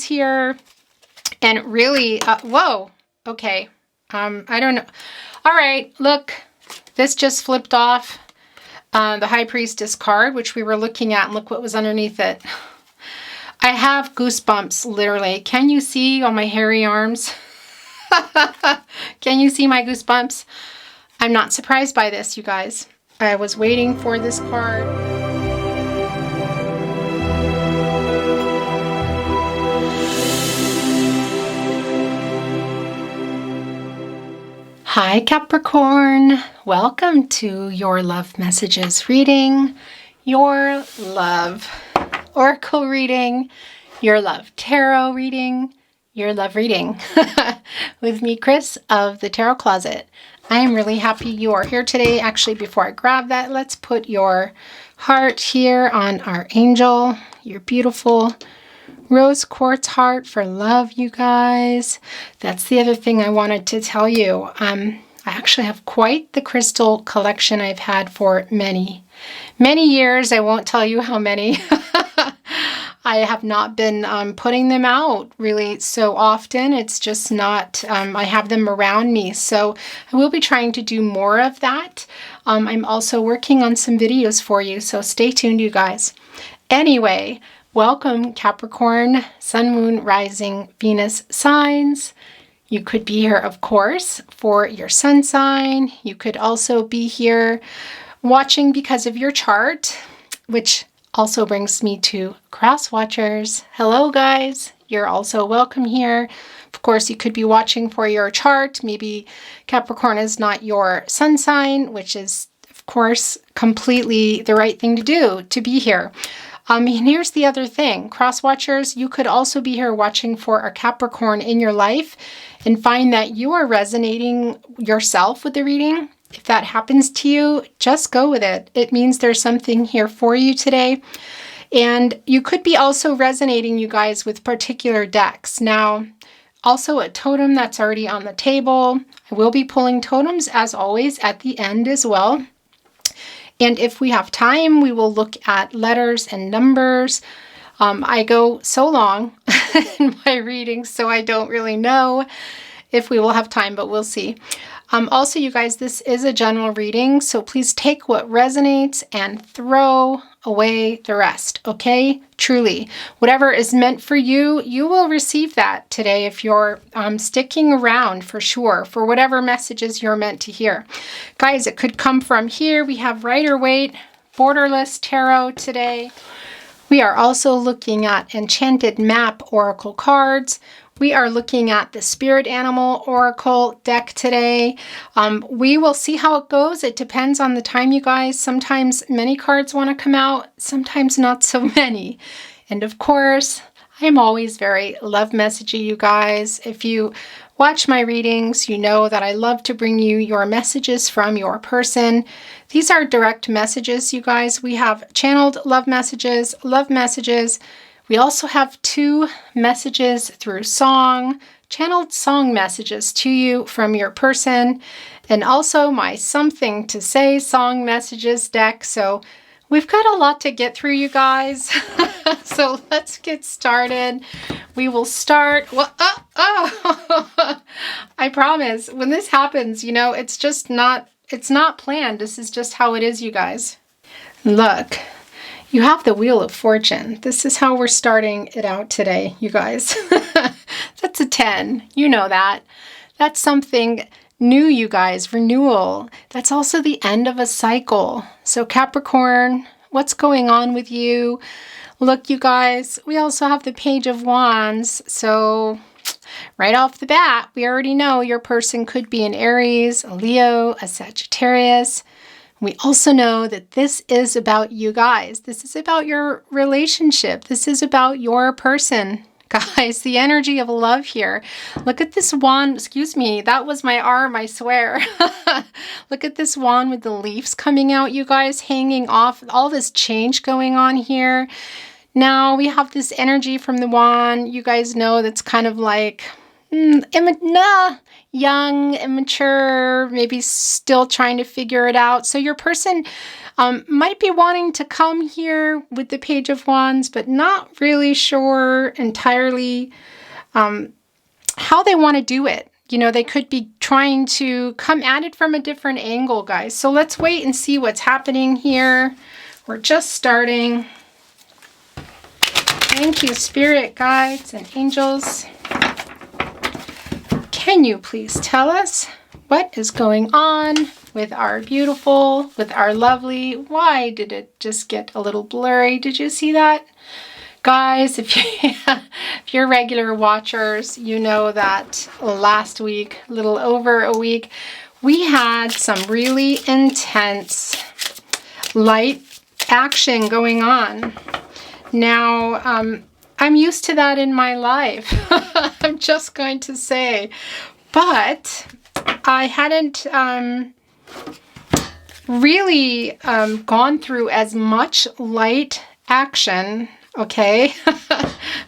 here. And really, whoa, okay. I don't know. All right, look, this just flipped off the High Priestess card, which we were looking at, and look what was underneath it. I have goosebumps, literally. Can you see on my hairy arms? Can you see my goosebumps? I'm not surprised by this, you guys. I was waiting for this card. Hi Capricorn, welcome to your love messages reading, your love oracle reading, your love tarot reading, your love reading with me, Chris of the Tarot Closet. I am really happy you are here today. Actually, before I grab that, let's put your heart here on our angel, your beautiful rose quartz heart for love, you guys. That's the other thing I wanted to tell you. I actually have quite the crystal collection I've had for many years. I won't tell you how many. I have not been putting them out really so often. It's just not, I have them around me. So I will be trying to do more of that. I'm also working on some videos for you. So stay tuned, you guys. Anyway, welcome Capricorn, Sun, Moon, Rising, Venus signs. You could be here, of course, for your sun sign. You could also be here watching because of your chart, which also brings me to cross watchers. Hello, guys. You're also welcome here. Of course, you could be watching for your chart. Maybe Capricorn is not your sun sign, which is, of course, completely the right thing to do, to be here. And here's the other thing. Cross watchers, you could also be here watching for a Capricorn in your life and find that you are resonating yourself with the reading. If that happens to you, just go with it. It means there's something here for you today. And you could be also resonating, you guys, with particular decks. Now, also a totem that's already on the table. I will be pulling totems, as always, at the end as well. And if we have time, we will look at letters and numbers. I go so long in my readings, so I don't really know if we will have time, but we'll see. Also, you guys, this is a general reading, so please take what resonates and throw away the rest, okay? Truly. Whatever is meant for you, you will receive that today if you're sticking around for sure, for whatever messages you're meant to hear. Guys, it could come from here. We have Rider-Waite, Borderless Tarot today. We are also looking at Enchanted Map Oracle cards. We are looking at the Spirit Animal Oracle deck today. We will see how it goes. It depends on the time, you guys. Sometimes many cards want to come out, sometimes not so many. And of course, I'm always very love messagey, you guys. If you watch my readings, you know that I love to bring you your messages from your person. These are direct messages, you guys. We have channeled love messages. We also have 2 messages through song, channeled song messages to you from your person, and also my Something to Say song messages deck. So we've got a lot to get through, you guys. So let's get started. We will start. Well, I promise when this happens, you know, it's not planned. This is just how it is, you guys. Look. You have the Wheel of Fortune. This is how we're starting it out today, you guys. That's a 10. You know that. That's something new, you guys. Renewal. That's also the end of a cycle. So Capricorn, what's going on with you? Look, you guys, we also have the Page of Wands. So right off the bat, we already know your person could be an Aries, a Leo, a Sagittarius. We also know that this is about you guys. This is about your relationship. This is about your person. Guys, the energy of love here. Look at this wand. Excuse me. That was my arm, I swear. Look at this wand with the leaves coming out, you guys, hanging off. All this change going on here. Now we have this energy from the wand. You guys know that's kind of like young, immature, maybe still trying to figure it out. So your person might be wanting to come here with the Page of Wands, but not really sure entirely how they want to do it. You know, they could be trying to come at it from a different angle, guys. So let's wait and see what's happening here. We're just starting. Thank you, spirit guides and angels. Can you please tell us what is going on with our beautiful, with our lovely? Why did it just get a little blurry? Did you see that? Guys, if you're regular watchers, you know that last week, a little over a week, we had some really intense light action going on. Now, I'm used to that in my life, I'm just going to say, but I hadn't really gone through as much light action, okay,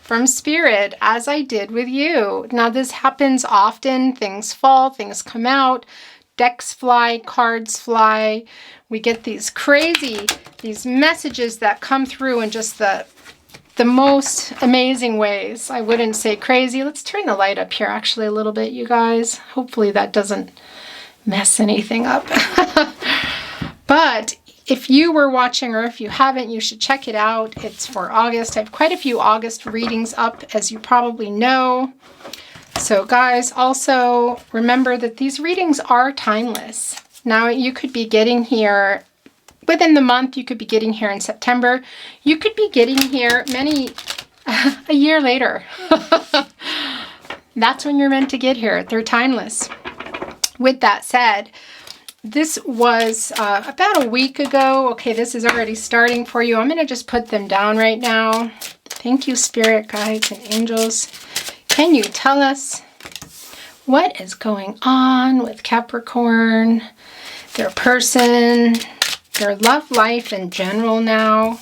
from spirit as I did with you. Now, this happens often. Things fall, things come out, decks fly, cards fly. We get these crazy, these messages that come through in just the most amazing ways. I wouldn't say crazy. Let's turn the light up here actually a little bit, you guys. Hopefully that doesn't mess anything up. But if you were watching, or if you haven't, you should check it out. It's for August. I have quite a few August readings up, as you probably know. So guys, also remember that these readings are timeless. Now, you could be getting here within the month. You could be getting here in September. You could be getting here a year later. That's when you're meant to get here. They're timeless. With that said, this was about a week ago. Okay, this is already starting for you. I'm going to just put them down right now. Thank you, spirit guides and angels. Can you tell us what is going on with Capricorn, their person, their love life in general now?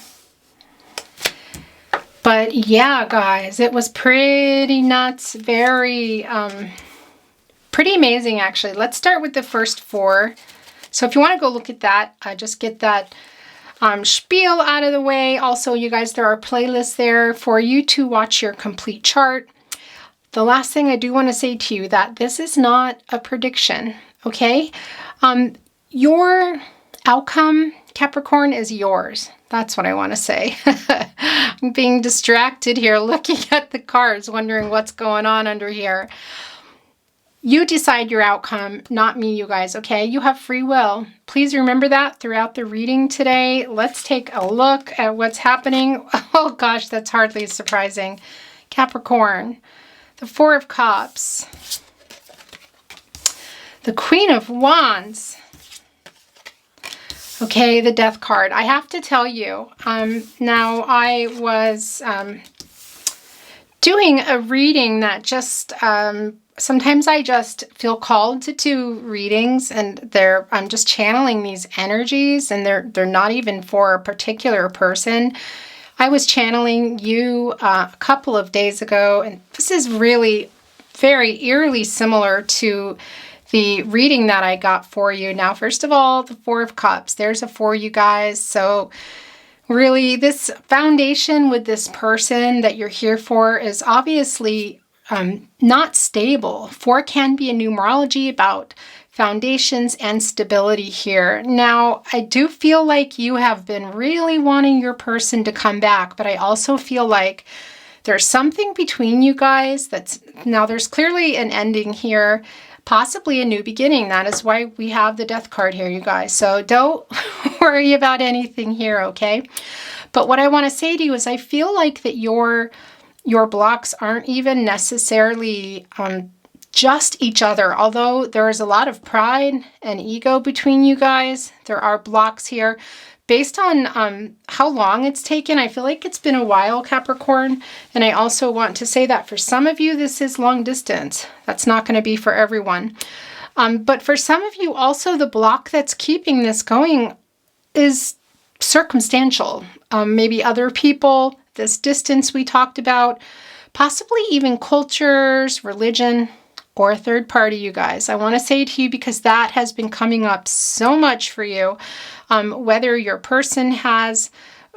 But yeah, guys, it was pretty nuts, very pretty amazing, actually. Let's start with the first four. So if you want to go look at that, just get that spiel out of the way. Also, you guys, there are playlists there for you to watch your complete chart. The last thing I do want to say to you, that this is not a prediction, okay? Your outcome, Capricorn, is yours. That's what I want to say. I'm being distracted here, looking at the cards, wondering what's going on under here. You decide your outcome, not me, you guys, okay? You have free will. Please remember that throughout the reading today. Let's take a look at what's happening. Oh gosh, that's hardly surprising. Capricorn, the Four of Cups, the Queen of Wands, okay, the Death card. I have to tell you, now I was doing a reading that just... sometimes I just feel called to do readings, and I'm just channeling these energies, and they're not even for a particular person. I was channeling you a couple of days ago, and this is really very eerily similar to the reading that I got for you. Now, first of all, the Four of Cups, there's a four, you guys. So really, this foundation with this person that you're here for is obviously not stable. Four can be a numerology about foundations and stability here. Now, I do feel like you have been really wanting your person to come back, but I also feel like there's something between you guys now there's clearly an ending here, possibly a new beginning. That is why we have the Death card here, you guys. So don't worry about anything here, okay? But what I want to say to you is I feel like that your blocks aren't even necessarily just each other. Although there is a lot of pride and ego between you guys, there are blocks here. Based on how long it's taken, I feel like it's been a while, Capricorn. And I also want to say that for some of you, this is long distance. That's not going to be for everyone. But for some of you also, the block that's keeping this going is circumstantial. Maybe other people, this distance we talked about, possibly even cultures, religion, or a third party, you guys. I want to say to you, because that has been coming up so much for you, whether your person has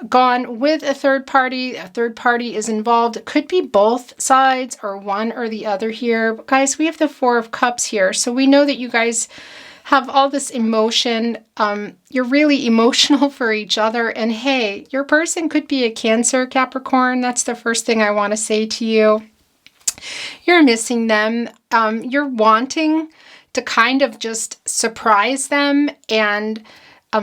gone with a third party is involved. It could be both sides or one or the other here. But guys, we have the Four of Cups here. So we know that you guys have all this emotion. You're really emotional for each other. And hey, your person could be a Cancer, Capricorn. That's the first thing I want to say to you. You're missing them. You're wanting to kind of just surprise them and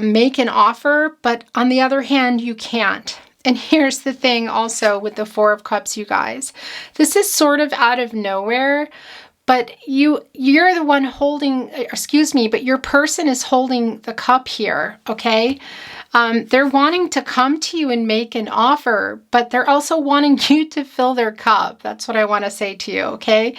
make an offer, but on the other hand, you can't. And here's the thing also with the Four of Cups, you guys. This is sort of out of nowhere, but you're the one holding, excuse me, but your person is holding the cup here, okay? They're wanting to come to you and make an offer, but they're also wanting you to fill their cup. That's what I want to say to you, okay?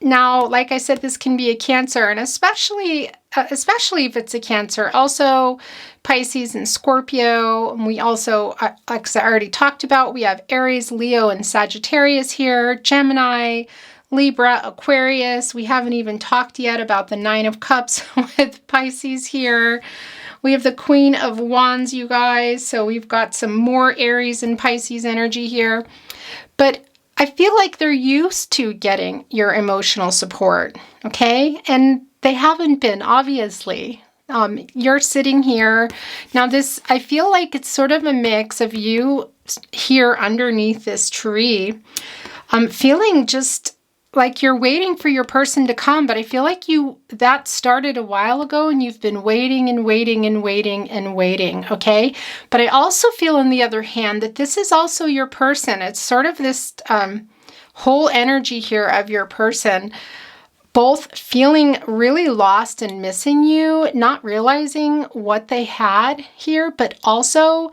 Now, like I said, this can be a Cancer, and especially if it's a Cancer. Also, Pisces and Scorpio. And we also, like I already talked about, we have Aries, Leo, and Sagittarius here, Gemini, Libra, Aquarius. We haven't even talked yet about the Nine of Cups with Pisces here. We have the Queen of Wands, you guys. So we've got some more Aries and Pisces energy here. But I feel like they're used to getting your emotional support, okay? And they haven't been, obviously. You're sitting here. Now this, I feel like it's sort of a mix of you here underneath this tree. I'm feeling just like you're waiting for your person to come, but I feel like that started a while ago and you've been waiting and waiting and waiting and waiting, okay? But I also feel, on the other hand, that this is also your person. It's sort of this whole energy here of your person, both feeling really lost and missing you, not realizing what they had here, but also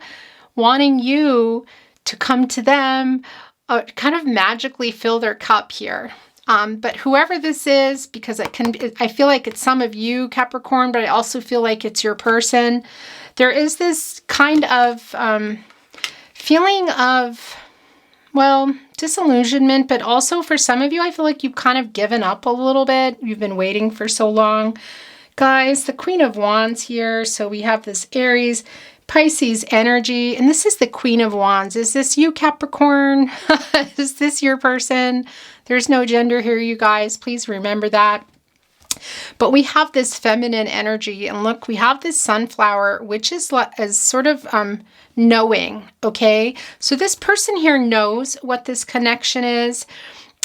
wanting you to come to them, kind of magically fill their cup here. But whoever this is, because I feel like it's some of you, Capricorn, but I also feel like it's your person. There is this kind of feeling of, well, disillusionment, but also for some of you, I feel like you've kind of given up a little bit. You've been waiting for so long. Guys, the Queen of Wands here. So we have this Aries, Pisces energy, and this is the Queen of Wands. Is this you, Capricorn? Is this your person? There's no gender here, you guys. Please remember that. But we have this feminine energy, and look, we have this sunflower, which is sort of knowing, okay? So this person here knows what this connection is.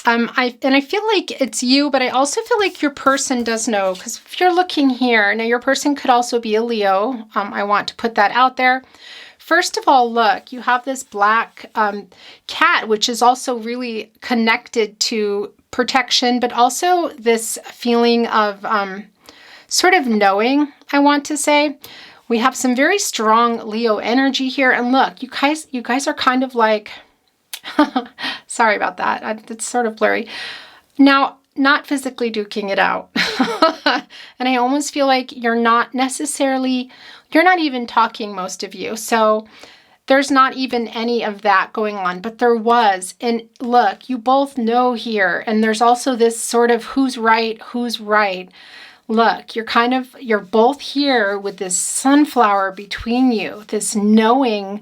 I feel like it's you, but I also feel like your person does know, because if you're looking here, now your person could also be a Leo. I want to put that out there. First of all, look, you have this black cat, which is also really connected to protection, but also this feeling of sort of knowing, I want to say. We have some very strong Leo energy here. And look, you guys are kind of like, sorry about that. It's sort of blurry. Now, not physically duking it out. And I almost feel like you're not even talking, most of you. So there's not even any of that going on, but there was. And look, you both know here. And there's also this sort of who's right. Look, you're both here with this sunflower between you, this knowing,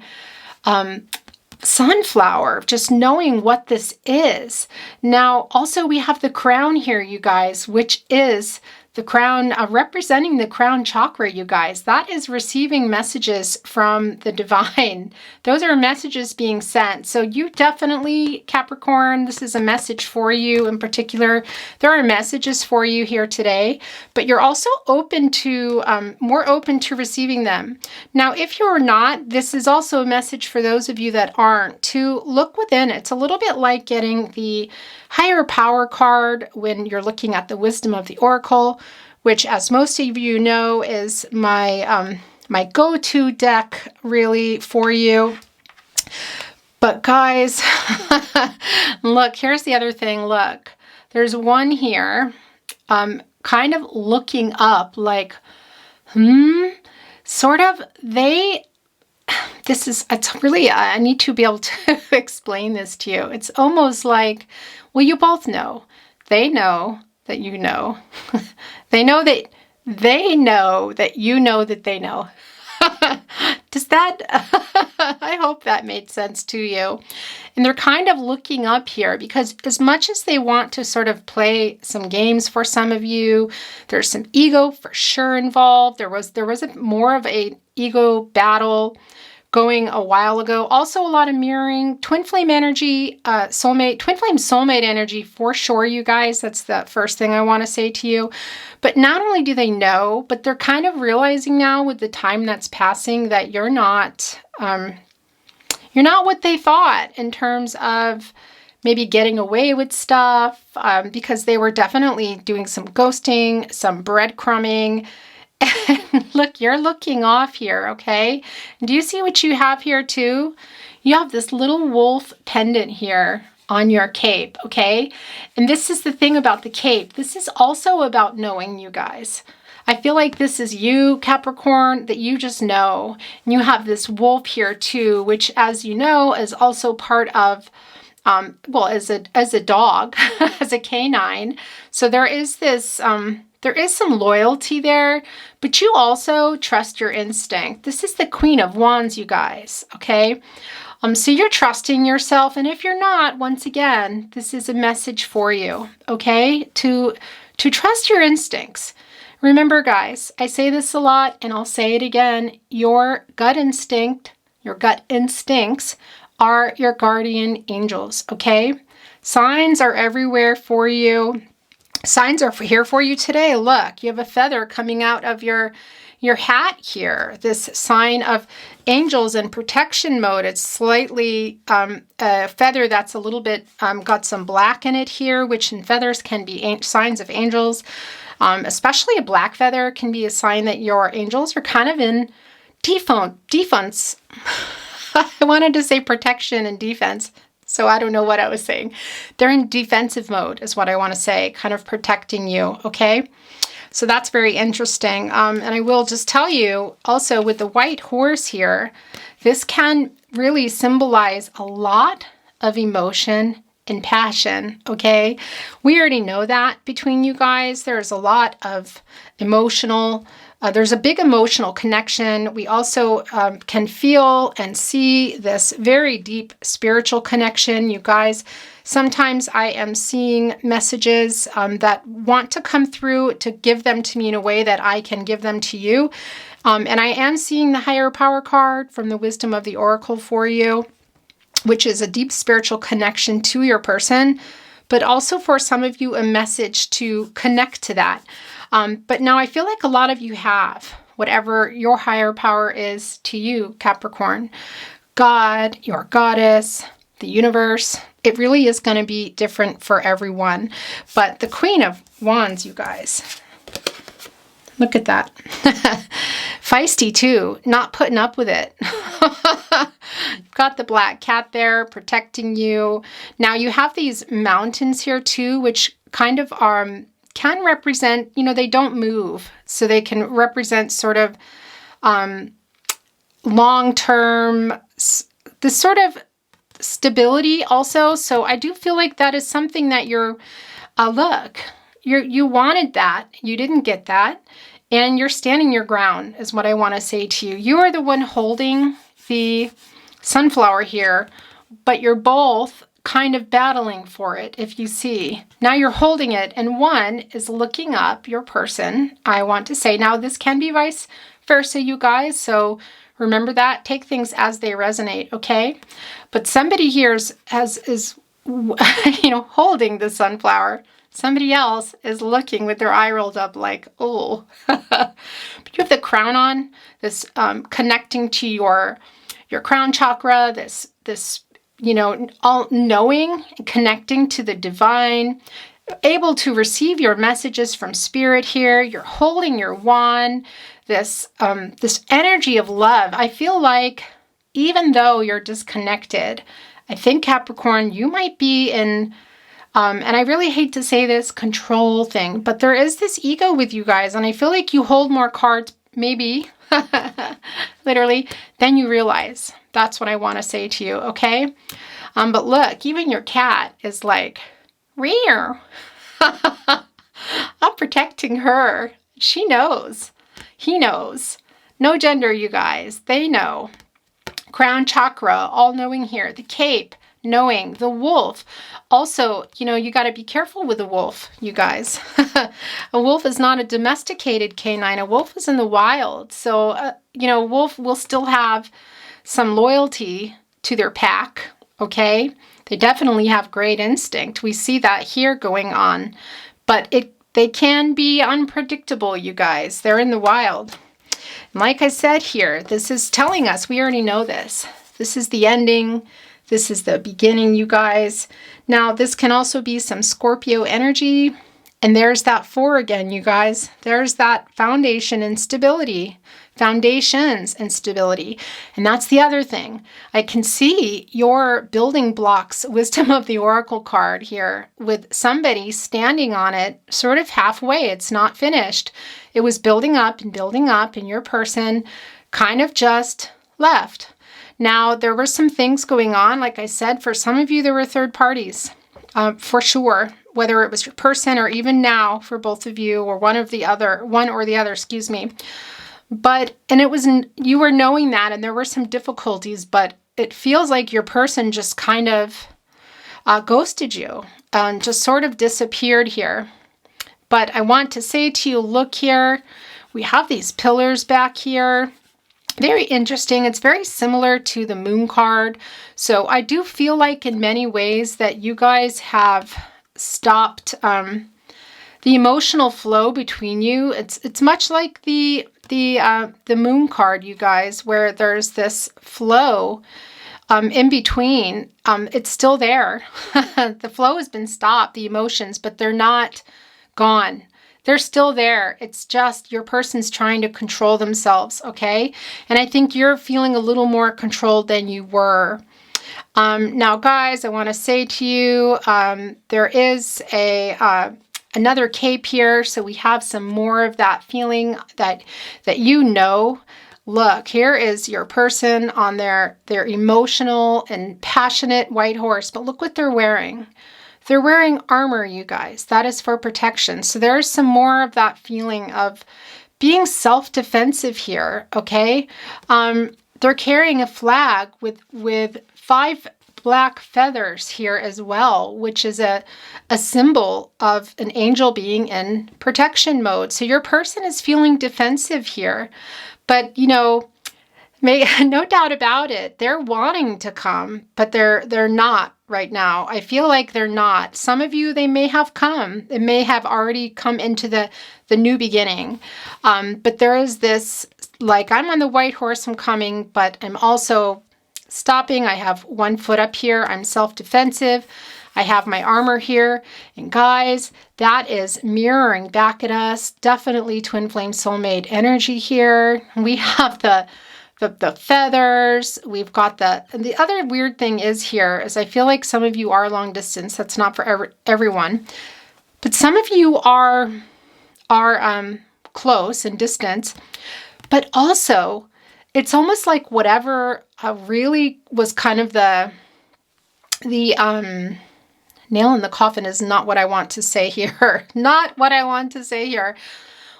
sunflower, just knowing what this is. Now, also we have the crown here, you guys, which is the crown representing the crown chakra, you guys. That is receiving messages from the divine. Those are messages being sent. So you definitely, Capricorn, this is a message for you in particular. There are messages for you here today, but you're also open to, more open to receiving them. Now, if you're not, this is also a message for those of you that aren't, to look within. It's a little bit like getting the higher power card when you're looking at the wisdom of the oracle, which, as most of you know, is my my go-to deck really for you. But guys, look, here's the other thing. Look, there's one here kind of looking up like, sort of, they it's really, I need to be able to explain this to you. It's almost like, well, you both know. They know that you know. They know that they know that you know that they know. Does that, I hope that made sense to you. And they're kind of looking up here because as much as they want to sort of play some games for some of you, there's some ego for sure involved. There was more of a ego battle going a while ago. Also a lot of mirroring, twin flame energy, soulmate, twin flame soulmate energy for sure, you guys. That's the first thing I want to say to you. But not only do they know, but they're kind of realizing now with the time that's passing that you're not what they thought in terms of maybe getting away with stuff, because they were definitely doing some ghosting, some breadcrumbing. And look, you're looking off here, okay? Do you see what you have here too? You have this little wolf pendant here on your cape, okay? And this is the thing about the cape. This is also about knowing, you guys. I feel like this is you, Capricorn, that you just know. And you have this wolf here too, which, as you know, is also part of, well, as a dog, as a canine. So there is this, there is some loyalty there, but you also trust your instinct. This is the Queen of Wands, you guys, okay? So you're trusting yourself, and if you're not, once again, this is a message for you, okay? To trust your instincts. Remember, guys, I say this a lot, and I'll say it again, your gut instinct, your gut instincts are your guardian angels, okay? Signs are everywhere for you. Signs are here for you today. Look, you have a feather coming out of your hat here. This sign of angels in protection mode. It's slightly a feather that's a little bit got some black in it here, which in feathers can be signs of angels. Especially a black feather can be a sign that your angels are kind of in defense. I wanted to say protection and defense. So I don't know what I was saying. They're in defensive mode is what I want to say, kind of protecting you, okay? So that's very interesting. And I will just tell you also with the white horse here, this can really symbolize a lot of emotion and passion, okay? We already know that between you guys. There's a lot of emotional, there's a big emotional connection. We also can feel and see this very deep spiritual connection. You guys, sometimes I am seeing messages that want to come through to give them to me in a way that I can give them to you. And I am seeing the higher power card from the wisdom of the oracle for you, which is a deep spiritual connection to your person, but also for some of you, a message to connect to that. But now I feel like a lot of you have whatever your higher power is to you, Capricorn. God, your goddess, the universe. It really is going to be different for everyone. But the Queen of Wands, you guys. Look at that. Feisty too, not putting up with it. Got the black cat there protecting you. Now you have these mountains here too, which kind of can represent, you know, they don't move. So they can represent sort of long-term, this sort of stability also. So I do feel like that is something that you're, look, you wanted that. You didn't get that. And you're standing your ground is what I want to say to you. You are the one holding the sunflower here, but you're both kind of battling for it, if you see. Now you're holding it, and one is looking up, your person, I want to say. Now this can be vice versa, you guys, so remember that. Take things as they resonate, okay? But somebody here is you know, holding the sunflower. Somebody else is looking with their eye rolled up like, oh. But you have the crown on, this connecting to your crown chakra, this you know, all knowing, connecting to the divine, able to receive your messages from spirit here. You're holding your wand, this energy of love. I feel like even though you're disconnected, I think Capricorn, you might be in, and I really hate to say this, control thing, but there is this ego with you guys, and I feel like you hold more cards maybe, literally, then you realize. That's what I want to say to you, okay? But look, even your cat is like, rear. I'm protecting her. She knows. He knows. No gender, you guys. They know. Crown chakra, all-knowing here. The cape, knowing. The wolf. Also, you know, you got to be careful with a wolf, you guys. A wolf is not a domesticated canine. A wolf is in the wild. So, you know, a wolf will still have some loyalty to their pack, okay? They definitely have great instinct. We see that here going on. But they can be unpredictable, you guys. They're in the wild. And like I said here, this is telling us, we already know this. This is the ending. This is the beginning, you guys. Now, this can also be some Scorpio energy. And there's that 4 again, you guys. There's that foundation and stability. Foundations and stability. And that's the other thing. I can see your building blocks, Wisdom of the Oracle card here, with somebody standing on it sort of halfway. It's not finished. It was building up, and your person kind of just left. Now, there were some things going on. Like I said, for some of you, there were third parties, for sure. Whether it was your person or even now for both of you, or one or the other, excuse me. But, and it was, you were knowing that, and there were some difficulties, but it feels like your person just kind of ghosted you and just sort of disappeared here. But I want to say to you, look here, we have these pillars back here. Very interesting. It's very similar to the moon card. So I do feel like in many ways that you guys have stopped the emotional flow between you. It's much like the moon card, you guys, where there's this flow in between. It's still there. The flow has been stopped, the emotions, but they're not gone. They're still there. It's just your person's trying to control themselves, okay? And I think you're feeling a little more controlled than you were. Now, guys, I want to say to you, there is another cape here, so we have some more of that feeling that you know. Look, here is your person on their emotional and passionate white horse, but look what they're wearing. They're wearing armor, you guys. That is for protection. So there's some more of that feeling of being self-defensive here, okay? They're carrying a flag with 5 black feathers here as well, which is a symbol of an angel being in protection mode. So your person is feeling defensive here. But, you know, no doubt about it, they're wanting to come, but they're not right now. I feel like they're not. Some of you, they may have come. It may have already come into the new beginning. But there is this, like, I'm on the white horse, I'm coming, but I'm also stopping. I have 1 foot up here. I'm self-defensive. I have my armor here. And guys, that is mirroring back at us. Definitely twin flame soulmate energy here. We have the feathers. We've got and the other weird thing is here is I feel like some of you are long distance. That's not for everyone. But some of you are close in distance. But also, it's almost like whatever really was kind of the nail in the coffin is not what I want to say here. Not what I want to say here.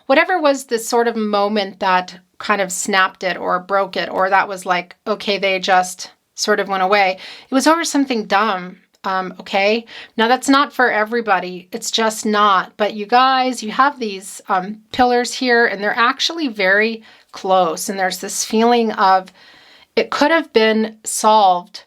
Whatever was the sort of moment that kind of snapped it or broke it, or that was like, okay, they just sort of went away. It was over something dumb. Okay. Now that's not for everybody. It's just not. But you guys, you have these pillars here, and they're actually very close. And there's this feeling of it could have been solved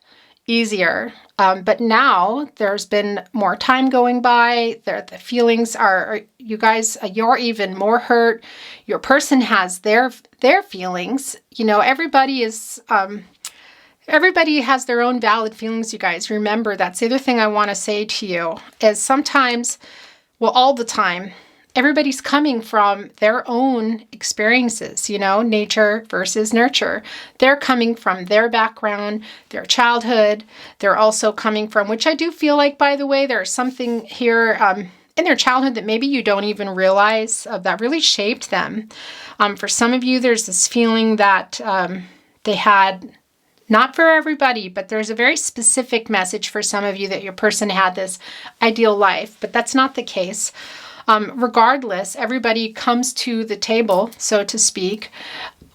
easier. But now there's been more time going by. The feelings are, you guys, you're even more hurt. Your person has their feelings. You know, everybody has their own valid feelings, you guys. Remember, that's the other thing I want to say to you is sometimes, well, all the time, everybody's coming from their own experiences, you know, nature versus nurture. They're coming from their background, their childhood. They're also coming from, which I do feel like, by the way, there's something here in their childhood that maybe you don't even realize that really shaped them. For some of you, there's this feeling that they had, not for everybody, but there's a very specific message for some of you that your person had this ideal life, but that's not the case. Regardless, everybody comes to the table, so to speak,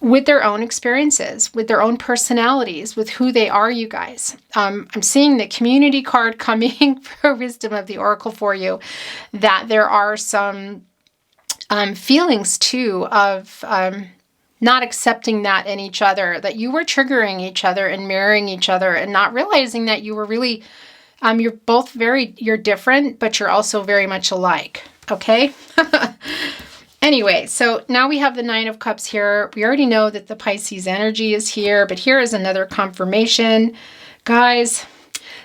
with their own experiences, with their own personalities, with who they are, you guys. I'm seeing the community card coming for wisdom of the oracle for you, that there are some feelings too of not accepting that in each other, that you were triggering each other and mirroring each other and not realizing that you were really, you're both you're different, but you're also very much alike. Okay. Anyway, so now we have the Nine of Cups here. We already know that the Pisces energy is here, but here is another confirmation. Guys,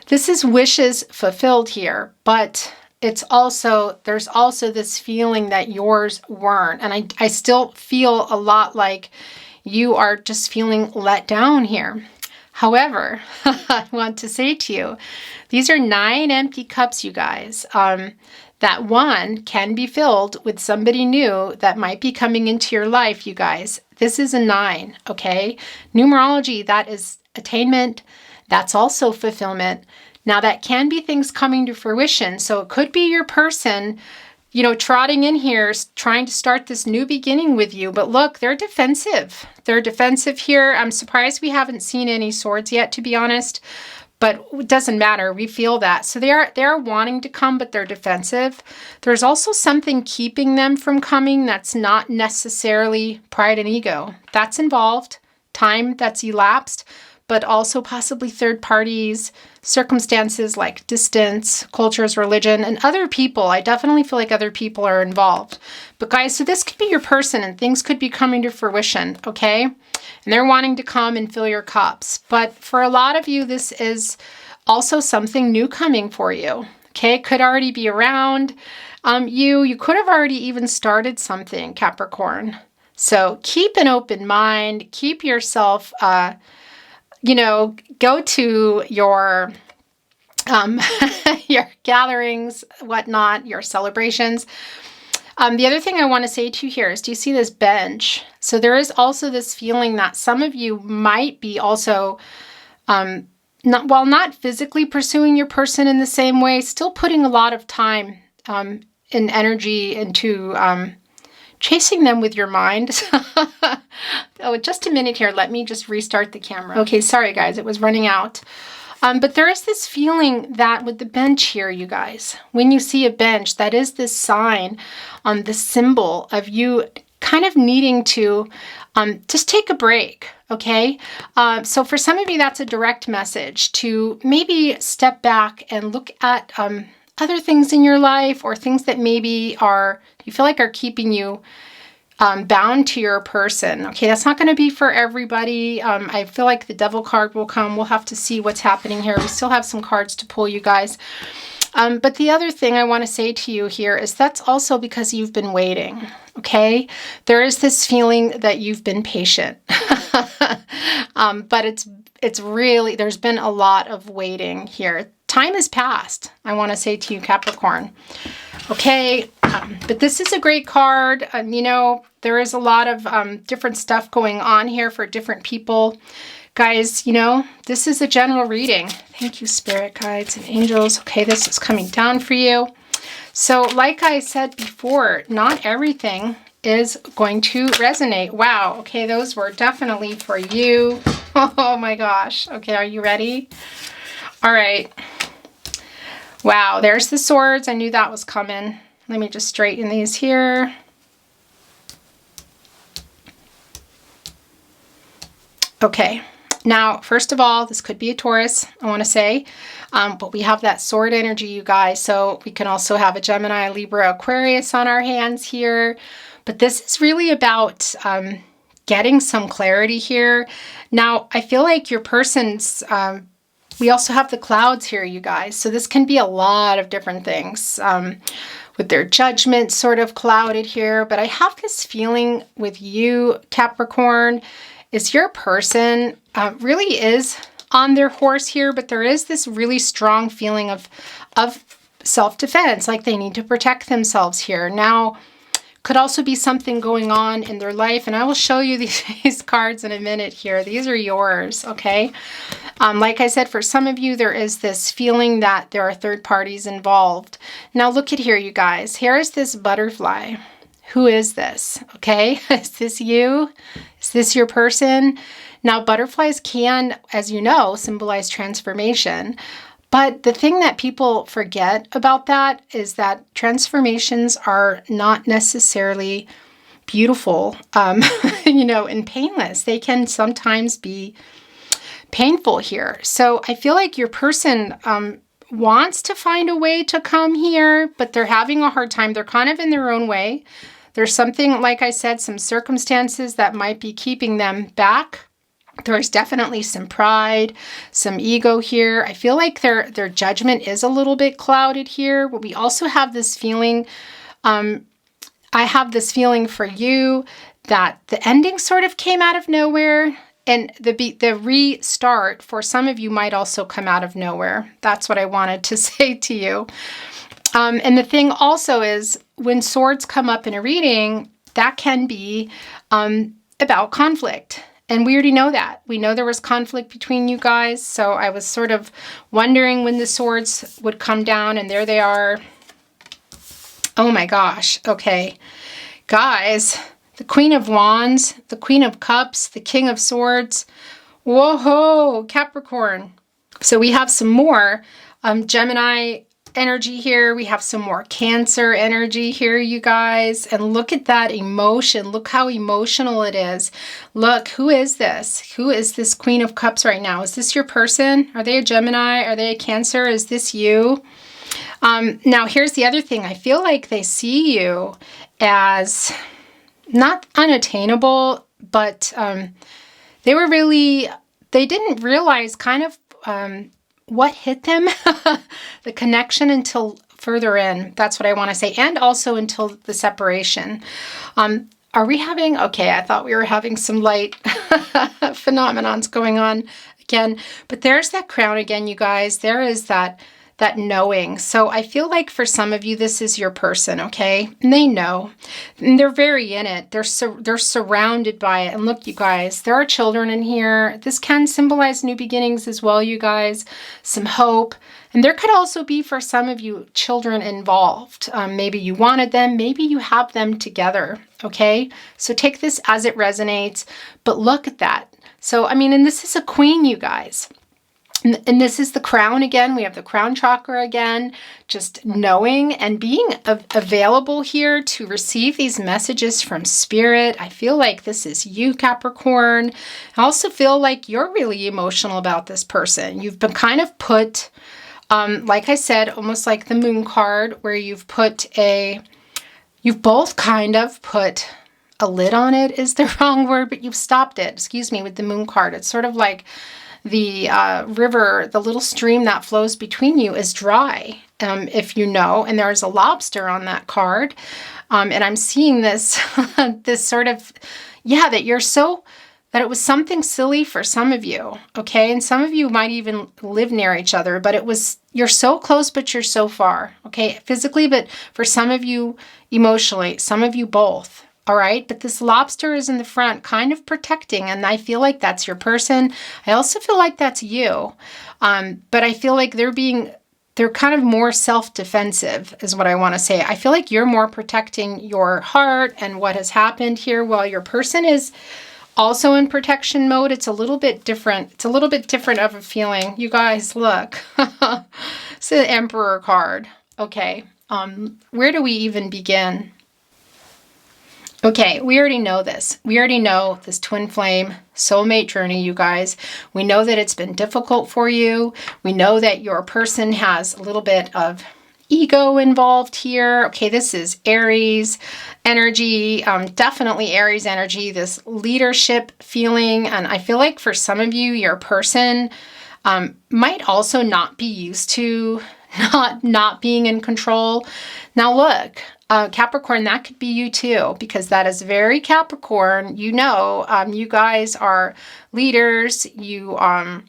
this is wishes fulfilled here, but there's also this feeling that yours weren't. And I still feel a lot like you are just feeling let down here. However, I want to say to you, these are 9 empty cups, you guys. That one can be filled with somebody new that might be coming into your life, you guys. This is a 9, okay? Numerology, that is attainment. That's also fulfillment. Now, that can be things coming to fruition. So it could be your person, trotting in here, trying to start this new beginning with you. But look, they're defensive. They're defensive here. I'm surprised we haven't seen any swords yet, to be honest. But it doesn't matter. We feel that. So they're wanting to come, but they're defensive. There's also something keeping them from coming that's not necessarily pride and ego. That's involved. Time that's elapsed, but also possibly third parties, circumstances like distance, cultures, religion, and other people. I definitely feel like other people are involved. But guys, so this could be your person and things could be coming to fruition, okay? And they're wanting to come and fill your cups. But for a lot of you, this is also something new coming for you, okay? It could already be around you. could have already even started something, Capricorn. So keep an open mind. Keep yourself, go to your your gatherings, whatnot, your celebrations. The other thing I want to say to you here is, do you see this bench? So there is also this feeling that some of you might be also, not physically pursuing your person in the same way, still putting a lot of time and energy into chasing them with your mind. Oh, just a minute here. Let me just restart the camera. Okay, sorry guys, it was running out. But there is this feeling that with the bench here, you guys, when you see a bench, that is this sign, the symbol of you kind of needing to just take a break, okay? So for some of you, that's a direct message to maybe step back and look at other things in your life, or things that maybe you feel like are keeping you bound to your person. Okay, that's not going to be for everybody. I feel like the Devil card will come. We'll have to see what's happening here. We still have some cards to pull, you guys. But the other thing I want to say to you here is that's also because you've been waiting, okay? There is this feeling that you've been patient. But it's really, there's been a lot of waiting here. Time has passed, I want to say to you, Capricorn. Okay, but this is a great card. There is a lot of different stuff going on here for different people. Guys, this is a general reading. Thank you, spirit guides and angels. Okay, this is coming down for you. So like I said before, not everything is going to resonate. Wow, okay, those were definitely for you. Oh my gosh. Okay, are you ready? All right. Wow, there's the swords. I knew that was coming. Let me just straighten these here. Okay, now, first of all, this could be a Taurus, I want to say, but we have that sword energy, you guys, so we can also have a Gemini, Libra, Aquarius on our hands here, but this is really about getting some clarity here. Now, I feel like your person's, we also have the clouds here, you guys, so this can be a lot of different things. With their judgment sort of clouded here, but I have this feeling with you, Capricorn, is your person really is on their horse here, but there is this really strong feeling of self-defense, like they need to protect themselves here. Now, could also be something going on in their life, and I will show you these cards in a minute here. These are yours, okay? Like I said, for some of you, there is this feeling that there are third parties involved. Now look at here, you guys. Here is this butterfly. Who is this, okay? Is this you? Is this your person? Now, butterflies can, as you know, symbolize transformation. But the thing that people forget about that is that transformations are not necessarily beautiful, you know, and painless. They can sometimes be painful here. So I feel like your person wants to find a way to come here, but they're having a hard time. They're kind of in their own way. There's something, like I said, some circumstances that might be keeping them back. There's definitely some pride, some ego here. I feel like their judgment is a little bit clouded here. But we also have this feeling, I have this feeling for you that the ending sort of came out of nowhere, and the restart for some of you might also come out of nowhere. That's what I wanted to say to you. And the thing also is, when swords come up in a reading, that can be about conflict. And we already know that. We know there was conflict between you guys. So I was sort of wondering when the swords would come down, and there they are. Oh my gosh. Okay. Guys, the Queen of Wands, the Queen of Cups, the King of Swords. Whoa, Capricorn. So we have some more Gemini energy here. We have some more Cancer energy here, you guys. And look at that emotion. Look how emotional it is. Look, who is this? Who is this Queen of Cups right now? Is this your person? Are they a Gemini? Are they a Cancer? Is this you? Now, here's the other thing. I feel like they see you as not unattainable, but they didn't realize kind of what hit them, the connection until further in. That's what I want to say. And also until the separation. Are we having, okay, I thought we were having some light phenomenons going on again, but there's that crown again, you guys. There is that knowing. So I feel like for some of you, this is your person, okay? And they know. And they're very in it. They're surrounded by it. And look, you guys, there are children in here. This can symbolize new beginnings as well, you guys. Some hope. And there could also be, for some of you, children involved. Maybe you wanted them. Maybe you have them together, okay? So take this as it resonates. But look at that. So, I mean, and this is a queen, you guys. And this is the crown again. We have the crown chakra again, just knowing and being available here to receive these messages from spirit. I feel like this is you, Capricorn. I also feel like you're really emotional about this person. You've been kind of put, like I said, almost like the moon card, where you've both kind of put a lid on it is the wrong word, but you've stopped it, excuse me, with the moon card. It's sort of like the river, the little stream that flows between you is dry, if you know, and there's a lobster on that card. And I'm seeing this, this sort of, yeah, that it was something silly for some of you, okay? And some of you might even live near each other, but you're so close, but you're so far, okay? Physically, but for some of you, emotionally, some of you both. All right, but this lobster is in the front, kind of protecting, and I feel like that's your person. I also feel like that's you, but I feel like they're kind of more self-defensive is what I want to say. I feel like you're more protecting your heart and what has happened here, while your person is also in protection mode. It's a little bit different. It's a little bit different of a feeling. You guys, look, it's the Emperor card. Okay, where do we even begin? Okay, we already know this. We already know this twin flame soulmate journey, you guys. We know that it's been difficult for you. We know that your person has a little bit of ego involved here. Okay, this is Aries energy, definitely Aries energy, this leadership feeling. And I feel like for some of you, your person might also not be used to not being in control. Now look, Capricorn, that could be you too, because that is very Capricorn. You know, you guys are leaders. You are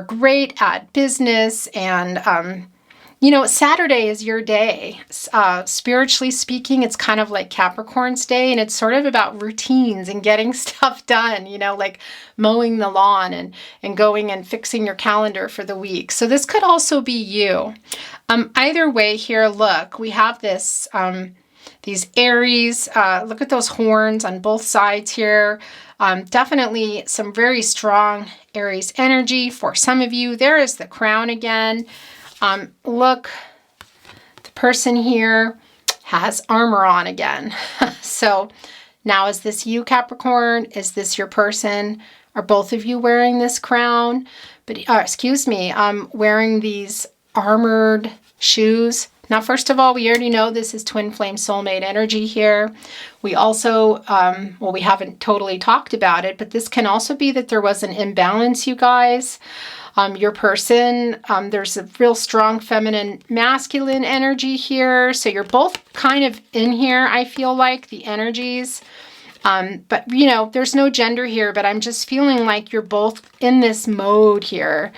great at business, and You know, Saturday is your day. Spiritually speaking, it's kind of like Capricorn's day, and it's sort of about routines and getting stuff done, you know, like mowing the lawn and going and fixing your calendar for the week. So this could also be you. Either way here, look, we have this, these Aries, look at those horns on both sides here. Definitely some very strong Aries energy for some of you. There is the crown again. Look, the person here has armor on again. So now, is this you, Capricorn? Is this your person? Are both of you wearing this crown? But, excuse me, wearing these armored shoes? Now, first of all, we already know this is twin flame soulmate energy here. We also, well, we haven't totally talked about it, but this can also be that there was an imbalance, you guys. Your person, there's a real strong feminine masculine energy here. So you're both kind of in here, I feel like, the energies. But, you know, there's no gender here, but I'm just feeling like you're both in this mode here.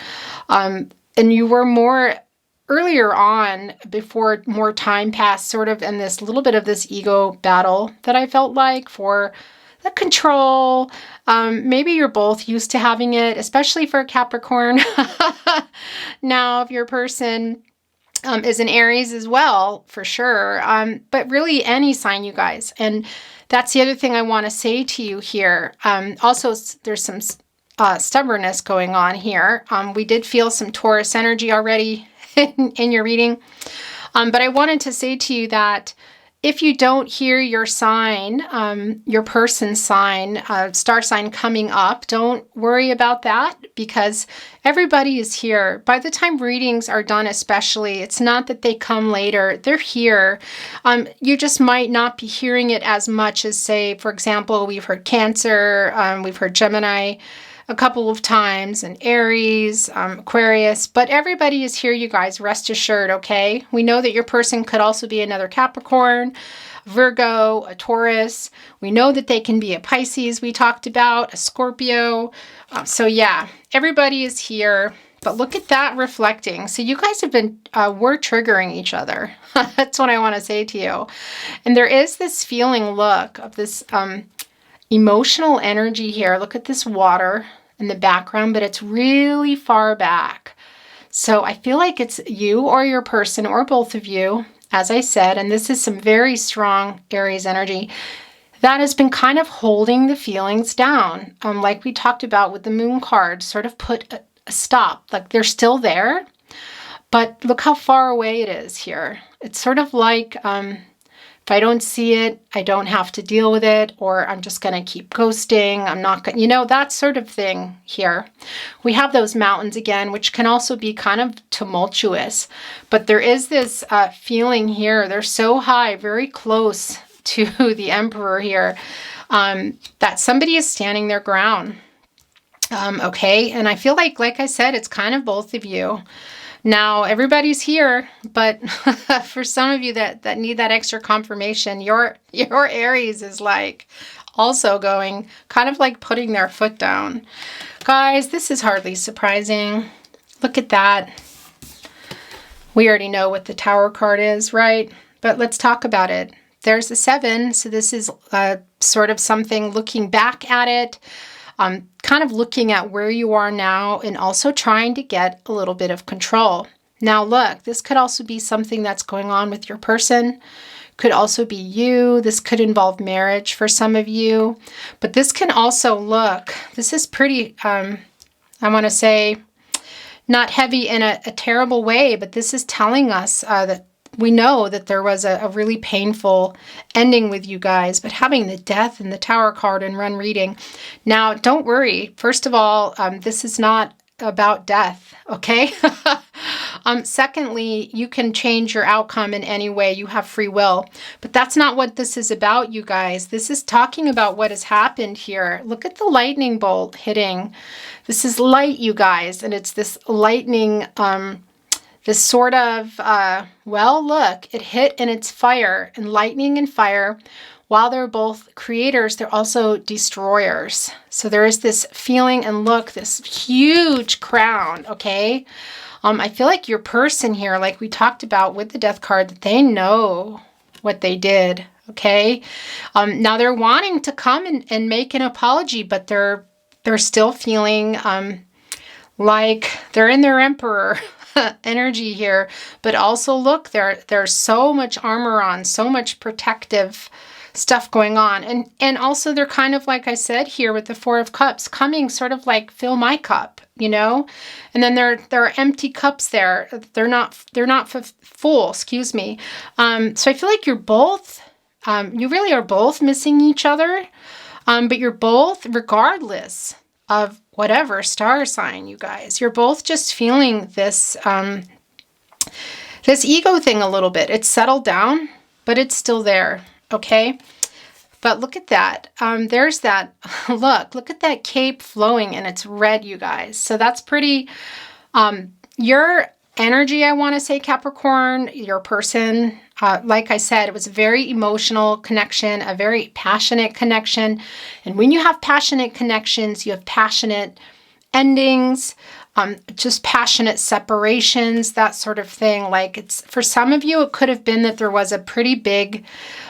And you were more earlier on, before more time passed, sort of in this little bit of this ego battle that I felt like for the control. Maybe you're both used to having it, especially for Capricorn. Now, if your person is an Aries as well, for sure. But really any sign, you guys. And that's the other thing I want to say to you here. Also, there's some stubbornness going on here. We did feel some Taurus energy already in your reading. But I wanted to say to you that if you don't hear your sign, your person's sign, star sign coming up, don't worry about that, because everybody is here. By the time readings are done, especially, it's not that they come later. They're here. You just might not be hearing it as much as, say, for example, we've heard Cancer, we've heard Gemini a couple of times, and Aries, Aquarius, but everybody is here, you guys, rest assured, okay? We know that your person could also be another Capricorn, Virgo, a Taurus. We know that they can be a Pisces, we talked about, a Scorpio. So yeah, everybody is here, but look at that reflecting. So you guys have been, we're triggering each other. That's what I want to say to you. And there is this feeling, look, of this emotional energy here. Look at this water in the background, but it's really far back. So I feel like it's you or your person or both of you, as I said, and this is some very strong Aries energy that has been kind of holding the feelings down. Like we talked about with the moon card, sort of put a stop, like they're still there, but look how far away it is here. It's sort of like, if I don't see it, I don't have to deal with it, or I'm just going to keep ghosting. I'm not going to, you know, that sort of thing here. We have those mountains again, which can also be kind of tumultuous, but there is this feeling here. They're so high, very close to the Emperor here, that somebody is standing their ground. Okay. And I feel like I said, it's kind of both of you. Now, everybody's here, but for some of you that need that extra confirmation, your Aries is like also going, kind of like putting their foot down. Guys, this is hardly surprising. Look at that. We already know what the Tower card is, right? But let's talk about it. There's a 7, so this is sort of something looking back at it. Kind of looking at where you are now and also trying to get a little bit of control. Now look, this could also be something that's going on with your person. Could also be you. This could involve marriage for some of you. But this can also look, this is pretty, I want to say, not heavy in a terrible way, but this is telling us that we know that there was a really painful ending with you guys, but having the Death and the Tower card and run reading. Now, don't worry. First of all, this is not about death, okay? Secondly, you can change your outcome in any way. You have free will, but that's not what this is about, you guys. This is talking about what has happened here. Look at the lightning bolt hitting. This is light, you guys, and it's this lightning, this sort of, well, look, it hit and it's fire, and lightning and fire. While they're both creators, they're also destroyers. So there is this feeling, and look, this huge crown, okay? I feel like your person here, like we talked about with the death card, that they know what they did. Okay. Now they're wanting to come and make an apology, but they're still feeling like they're in their emperor energy here. But also look, there's so much armor on, so much protective stuff going on. And also they're kind of, like I said here with the Four of Cups, coming sort of like, fill my cup, you know? And then there are empty cups there. They're not full, excuse me. So I feel like you're both, you really are both missing each other. But you're both, regardless of whatever star sign, you guys, you're both just feeling this, this ego thing a little bit. It's settled down, but it's still there. Okay. But look at that. There's that, look at that cape flowing, and it's red, you guys. So that's pretty, your energy, I want to say, Capricorn, your person, like I said, it was a very emotional connection, a very passionate connection. And when you have passionate connections, you have passionate endings, just passionate separations, that sort of thing. Like, it's, for some of you, it could have been that there was a pretty big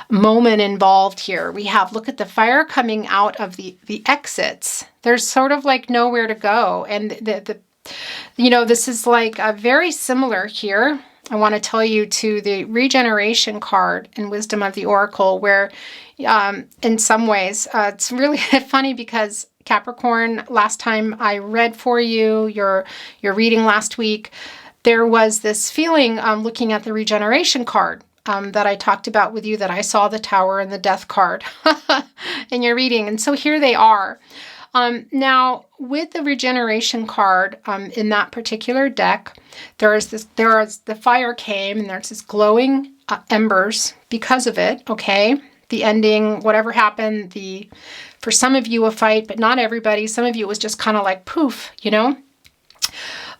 moment involved here. We have, look at the fire coming out of the exits. There's sort of like nowhere to go. And you know, this is like very similar here. I want to tell you to the regeneration card in Wisdom of the Oracle, where in some ways, it's really funny because Capricorn, last time I read for you, your reading last week, there was this feeling looking at the regeneration card that I talked about with you, that I saw the Tower and the Death card in your reading. And so here they are. Now, with the regeneration card in that particular deck, the fire came, and there's this glowing embers because of it, okay? The ending, whatever happened, for some of you a fight, but not everybody. Some of you it was just kind of like poof, you know?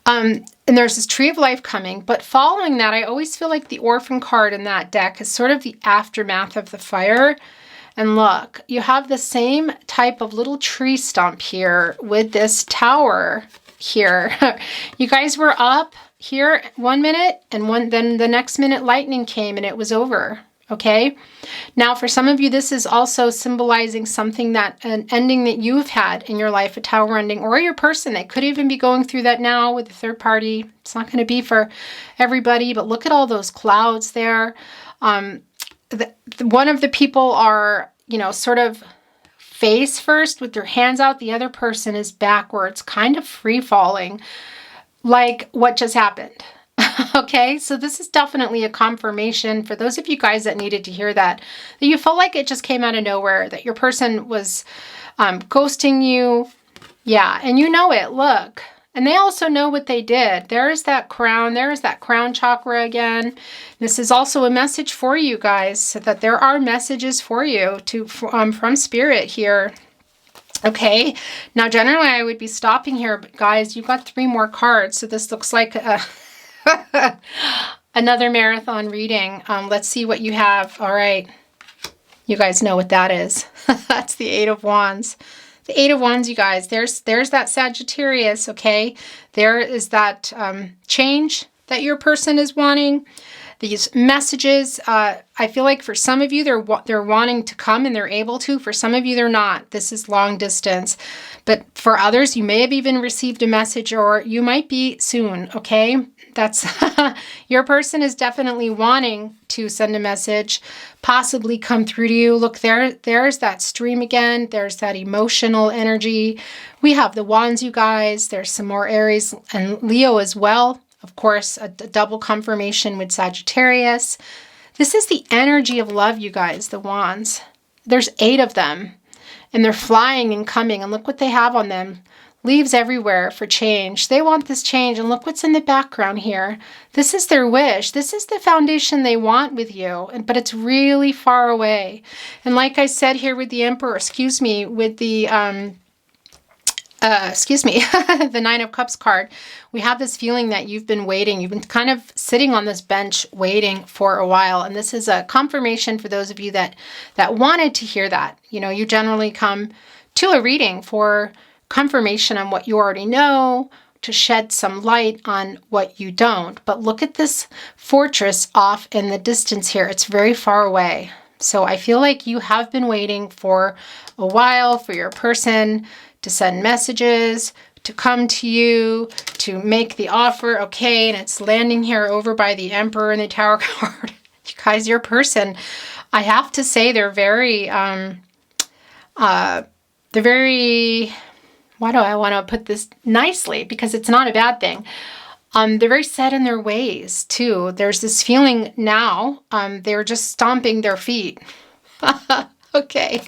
And there's this tree of life coming, but following that, I always feel like the orphan card in that deck is sort of the aftermath of the fire. And look, you have the same type of little tree stump here with this tower here. You guys were up here 1 minute, and then the next minute lightning came and it was over. Okay. Now, for some of you, this is also symbolizing something, that an ending that you've had in your life, a tower ending, or your person. They could even be going through that now with a third party. It's not going to be for everybody, but look at all those clouds there. One of the people are, you know, sort of face first with their hands out. The other person is backwards, kind of free falling, like what just happened. Okay, so this is definitely a confirmation for those of you guys that needed to hear that you felt like it just came out of nowhere, that your person was ghosting you. Yeah, and you know it, look. And they also know what they did. There's that crown. There's that crown chakra again. This is also a message for you guys, so that there are messages for you from Spirit here. Okay, now generally I would be stopping here, but guys, you got 3 more cards, so this looks like another marathon reading. Let's see what you have. All right, you guys know what that is. That's the 8 of Wands. The 8 of Wands, you guys, there's that Sagittarius, okay? There is that change that your person is wanting. These messages, I feel like for some of you, they're wanting to come and they're able to. For some of you, they're not. This is long distance. But for others, you may have even received a message, or you might be soon, okay? That's your person is definitely wanting to send a message, possibly come through to you. Look, there's that stream again. There's that emotional energy. We have the Wands, you guys. There's some more Aries and Leo as well. Of course, a double confirmation with Sagittarius. This is the energy of love, you guys, the Wands. There's 8 of them, and they're flying and coming, and look what they have on them. Leaves everywhere for change. They want this change, and look what's in the background here. This is their wish. This is the foundation they want with you, but it's really far away. And like I said here with the Emperor, with the the 9 of Cups card, we have this feeling that you've been waiting. You've been kind of sitting on this bench waiting for a while. And this is a confirmation for those of you that wanted to hear that. You know, you generally come to a reading for confirmation on what you already know, to shed some light on what you don't. But look at this fortress off in the distance here. It's very far away. So I feel like you have been waiting for a while for your person to send messages, to come to you, to make the offer. Okay, and it's landing here over by the Emperor and the Tower card. You guys, your person, I have to say they're very, why do I want to put this nicely? Because it's not a bad thing. They're very set in their ways too. There's this feeling now, they're just stomping their feet. Okay.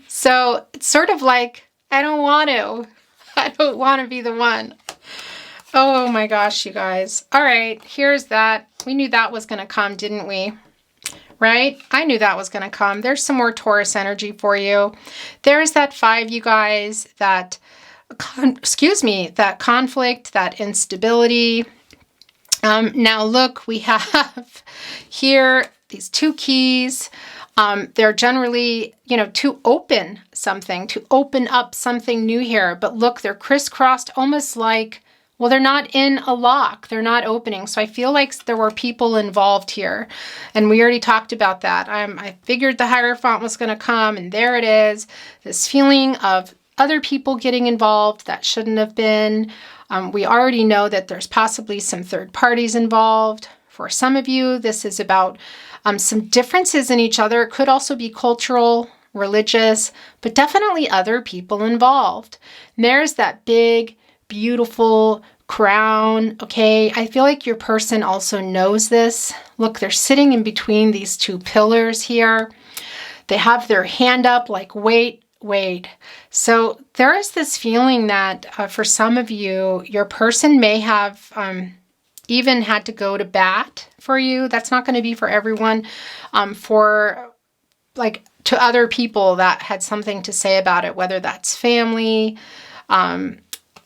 So it's sort of like, I don't want to be the one. Oh my gosh, you guys. All right, here's that. We knew that was going to come, didn't we? Right? I knew that was going to come. There's some more Taurus energy for you. There's that 5, you guys, that, that conflict, that instability. Now look, we have here these 2 keys. They're generally, to open something, to open up something new here. But look, they're crisscrossed almost like, well, they're not in a lock. They're not opening. So I feel like there were people involved here. And we already talked about that. I figured the Hierophant was going to come, and there it is. This feeling of other people getting involved that shouldn't have been. We already know that there's possibly some third parties involved. For some of you, this is about some differences in each other. It could also be cultural, religious, but definitely other people involved. And there's that big, beautiful crown. Okay, I feel like your person also knows this. Look, they're sitting in between these 2 pillars here. They have their hand up like, wait. So there is this feeling that for some of you, your person may have even had to go to bat for you. That's not going to be for everyone. For like to other people that had something to say about it, whether that's family,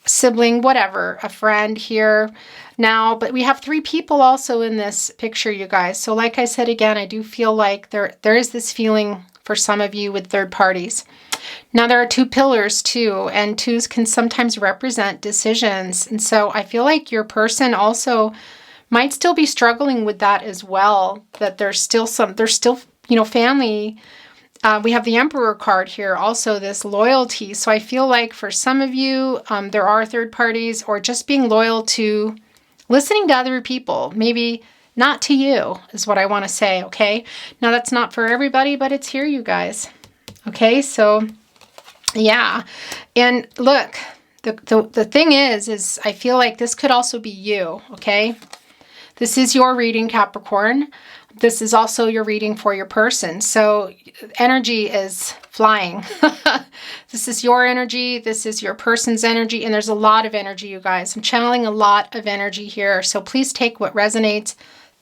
sibling, whatever, a friend here now. But we have 3 people also in this picture, you guys. So like I said, again, I do feel like there is this feeling for some of you with third parties. Now there are 2 pillars too, and 2s can sometimes represent decisions. And so I feel like your person also might still be struggling with that as well, that there's still, family. We have the Emperor card here, also this loyalty. So I feel like for some of you, there are third parties, or just being loyal to listening to other people, maybe not to you is what I want to say. Okay. Now that's not for everybody, but it's here, you guys. Okay, so yeah, and look, the thing is I feel like this could also be you, okay? This is your reading, Capricorn. This is also your reading for your person. So energy is flying. This is your energy. This is your person's energy. And there's a lot of energy, you guys. I'm channeling a lot of energy here. So please take what resonates,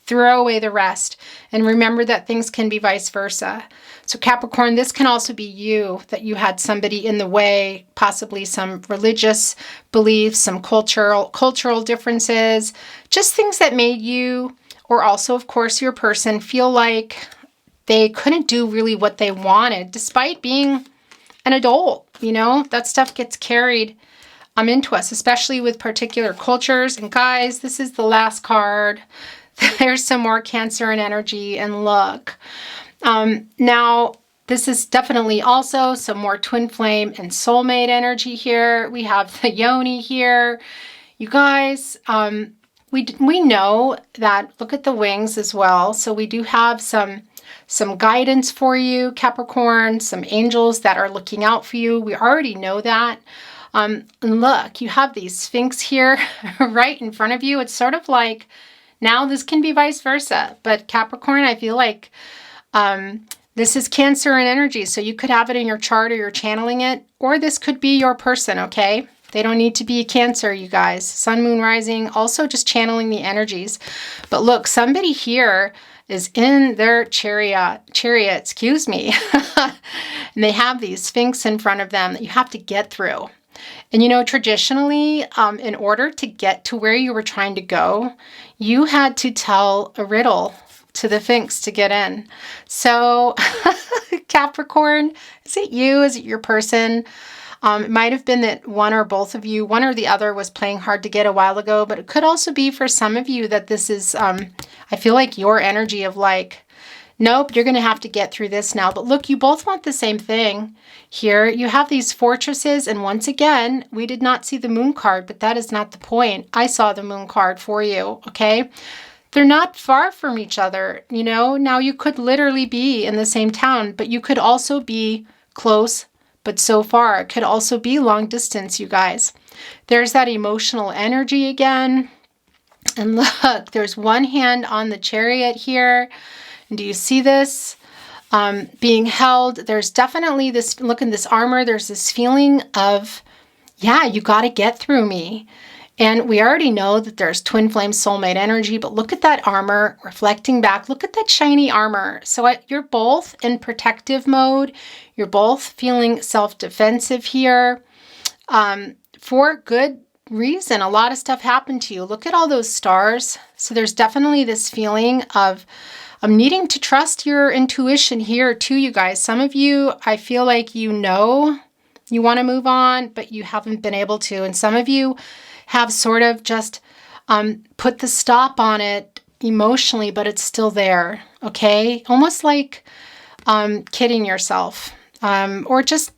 throw away the rest. And remember that things can be vice versa. So Capricorn, this can also be you, that you had somebody in the way, possibly some religious beliefs, some cultural differences, just things that made you, or also, of course, your person, feel like they couldn't do really what they wanted, despite being an adult. That stuff gets carried into us, especially with particular cultures. And guys, this is the last card. There's some more Cancer and energy, and look. Now, this is definitely also some more twin flame and soulmate energy here. We have the yoni here. You guys, we know that, look at the wings as well. So we do have some guidance for you, Capricorn, some angels that are looking out for you. We already know that. And look, you have these Sphinx here right in front of you. It's sort of like, now this can be vice versa. But Capricorn, I feel like this is Cancer and energy. So you could have it in your chart, or you're channeling it, or this could be your person, okay? They don't need to be Cancer, you guys. Sun, moon, rising, also just channeling the energies. But look, somebody here is in their chariot, and they have these Sphinx in front of them that you have to get through. And traditionally, in order to get to where you were trying to go, you had to tell a riddle to the Sphinx to get in. So Capricorn, is it you? Is it your person? It might have been that one or both of you, one or the other, was playing hard to get a while ago, but it could also be for some of you that this is, I feel like your energy of like, nope, you're going to have to get through this now. But look, you both want the same thing here. You have these fortresses. And once again, we did not see the moon card, but that is not the point. I saw the moon card for you. Okay. They're not far from each other. You know, now you could literally be in the same town, but you could also be close, but so far. It could also be long distance, you guys. There's that emotional energy again. And look, there's one hand on the Chariot here. And do you see this being held? There's definitely this, look in this armor, there's this feeling of, yeah, you got to get through me. And we already know that there's twin flame soulmate energy, but look at that armor reflecting back. Look at that shiny armor. So you're both in protective mode. You're both feeling self-defensive here for good reason. A lot of stuff happened to you. Look at all those stars. So there's definitely this feeling of needing to trust your intuition here too, you guys. Some of you, I feel like you know you want to move on, but you haven't been able to. And some of you have sort of just put the stop on it emotionally, but it's still there, okay? Almost like kidding yourself. Or just,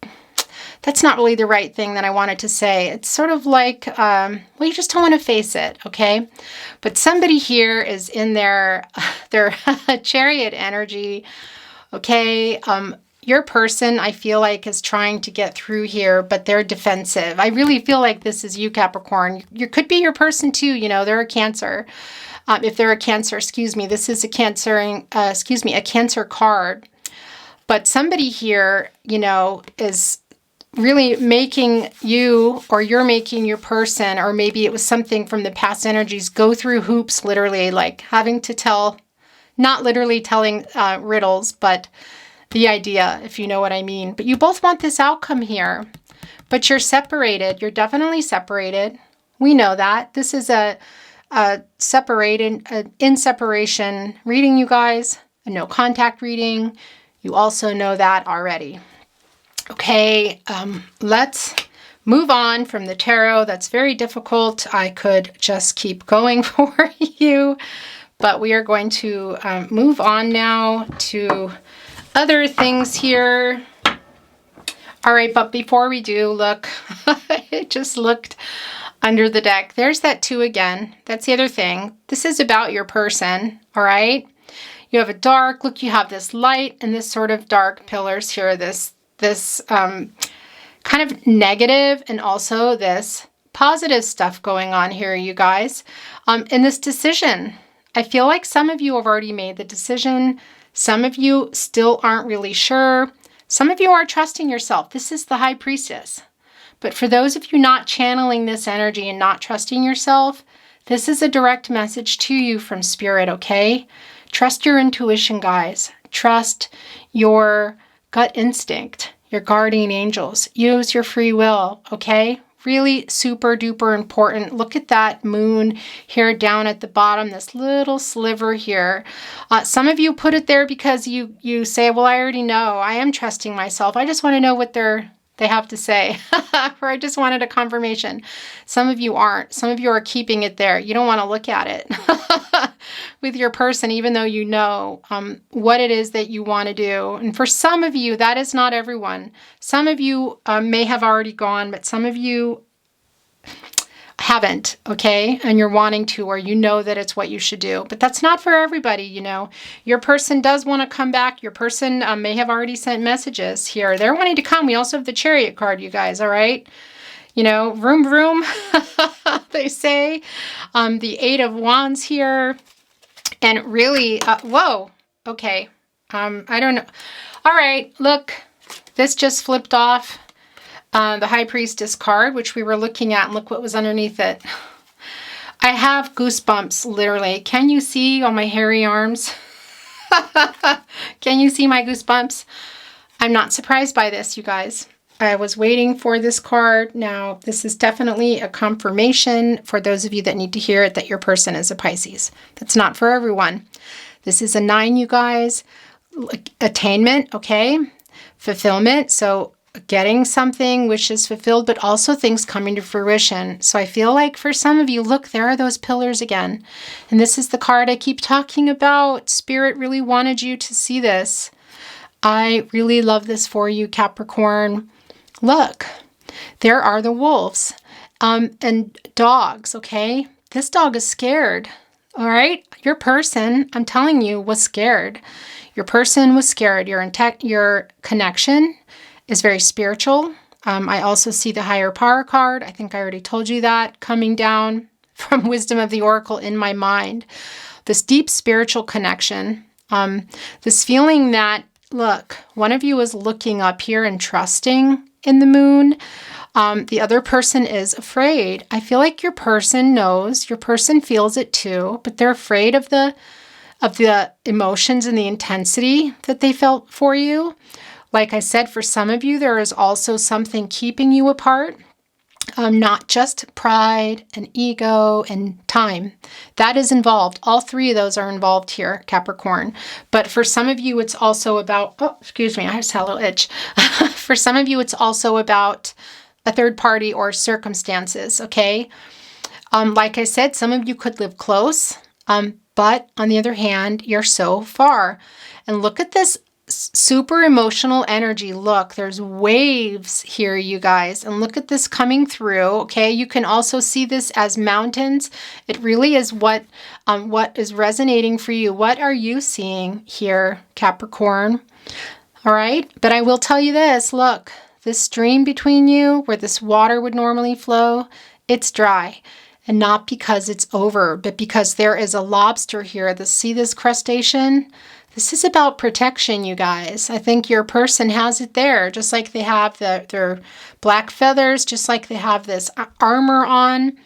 that's not really the right thing that I wanted to say. It's sort of like, well, you just don't want to face it, okay? But somebody here is in their Chariot energy, okay? Your person, I feel like, is trying to get through here, but they're defensive. I really feel like this is you, Capricorn. You could be your person too, you know, they're a Cancer. If they're a Cancer, excuse me, this is a Cancer, a Cancer card. But somebody here, you know, is really making you, or you're making your person, or maybe it was something from the past energies, go through hoops, literally, like having to tell, not literally telling riddles, but the idea, if you know what I mean. But you both want this outcome here, but you're separated. You're definitely separated. We know that. This is a separated, in separation reading, you guys, a no contact reading. You also know that already. Okay, let's move on from the tarot. That's very difficult. I could just keep going for you, but we are going to move on now to other things here. All right, but before we do, look, it just looked under the deck. There's that 2 again. That's the other thing. This is about your person, all right? You have a dark, look, you have this light and this sort of dark pillars here, this kind of negative and also this positive stuff going on here, you guys. In this decision, I feel like some of you have already made the decision. Some of you still aren't really sure. Some of you are trusting yourself. This is the High Priestess. But for those of you not channeling this energy and not trusting yourself, this is a direct message to you from Spirit, okay? Trust your intuition, guys. Trust your gut instinct, your guardian angels. Use your free will, okay? Really super duper important. Look at that moon here down at the bottom, this little sliver here. Some of you put it there because you say, well, I already know. I am trusting myself. I just want to know what they have to say. Or I just wanted a confirmation. Some of you aren't. Some of you are keeping it there. You don't want to look at it with your person, even though you know what it is that you want to do. And for some of you, that is not everyone. Some of you may have already gone, but some of you haven't, okay? And you're wanting to, or you know that it's what you should do. But that's not for everybody, you know. Your person does want to come back. Your person may have already sent messages here. They're wanting to come. We also have the Chariot card, you guys, all right? You know, vroom, vroom, they say. The 8 of Wands here. And really, whoa, okay. I don't know. All right, look, this just flipped off. The High Priestess card, which we were looking at, and look what was underneath it. I have goosebumps, literally. Can you see on my hairy arms? Can you see my goosebumps? I'm not surprised by this, you guys. I was waiting for this card. Now, this is definitely a confirmation for those of you that need to hear it, that your person is a Pisces. That's not for everyone. This is a 9, you guys. Attainment, okay? Fulfillment. So getting something, wishes fulfilled, but also things coming to fruition. So I feel like for some of you, look, there are those pillars again. And this is the card I keep talking about. Spirit really wanted you to see this. I really love this for you, Capricorn. Look, there are the wolves and dogs, okay? This dog is scared, all right? Your person, I'm telling you, was scared. Your person was scared. Your connection is very spiritual. I also see the higher power card. I think I already told you that, coming down from Wisdom of the Oracle in my mind. This deep spiritual connection, this feeling that, look, one of you is looking up here and trusting in the moon. The other person is afraid. I feel like your person knows, your person feels it too, but they're afraid of the emotions and the intensity that they felt for you. Like I said, for some of you, there is also something keeping you apart. Not just pride and ego and time. That is involved. All three of those are involved here, Capricorn. But for some of you, it's also about, oh, excuse me, I just had a little itch. For some of you, it's also about a third party or circumstances, okay? Like I said, some of you could live close, but on the other hand, you're so far. And look at this super emotional energy. Look, there's waves here, you guys, and look at this coming through. Okay, you can also see this as mountains. It really is what is resonating for you. What are you seeing here, Capricorn? All right, but I will tell you this. Look, this stream between you, where this water would normally flow, it's dry. And not because it's over, but because there is a lobster here. See this crustacean? This is about protection, you guys. I think your person has it there, just like they have their black feathers, just like they have this armor on.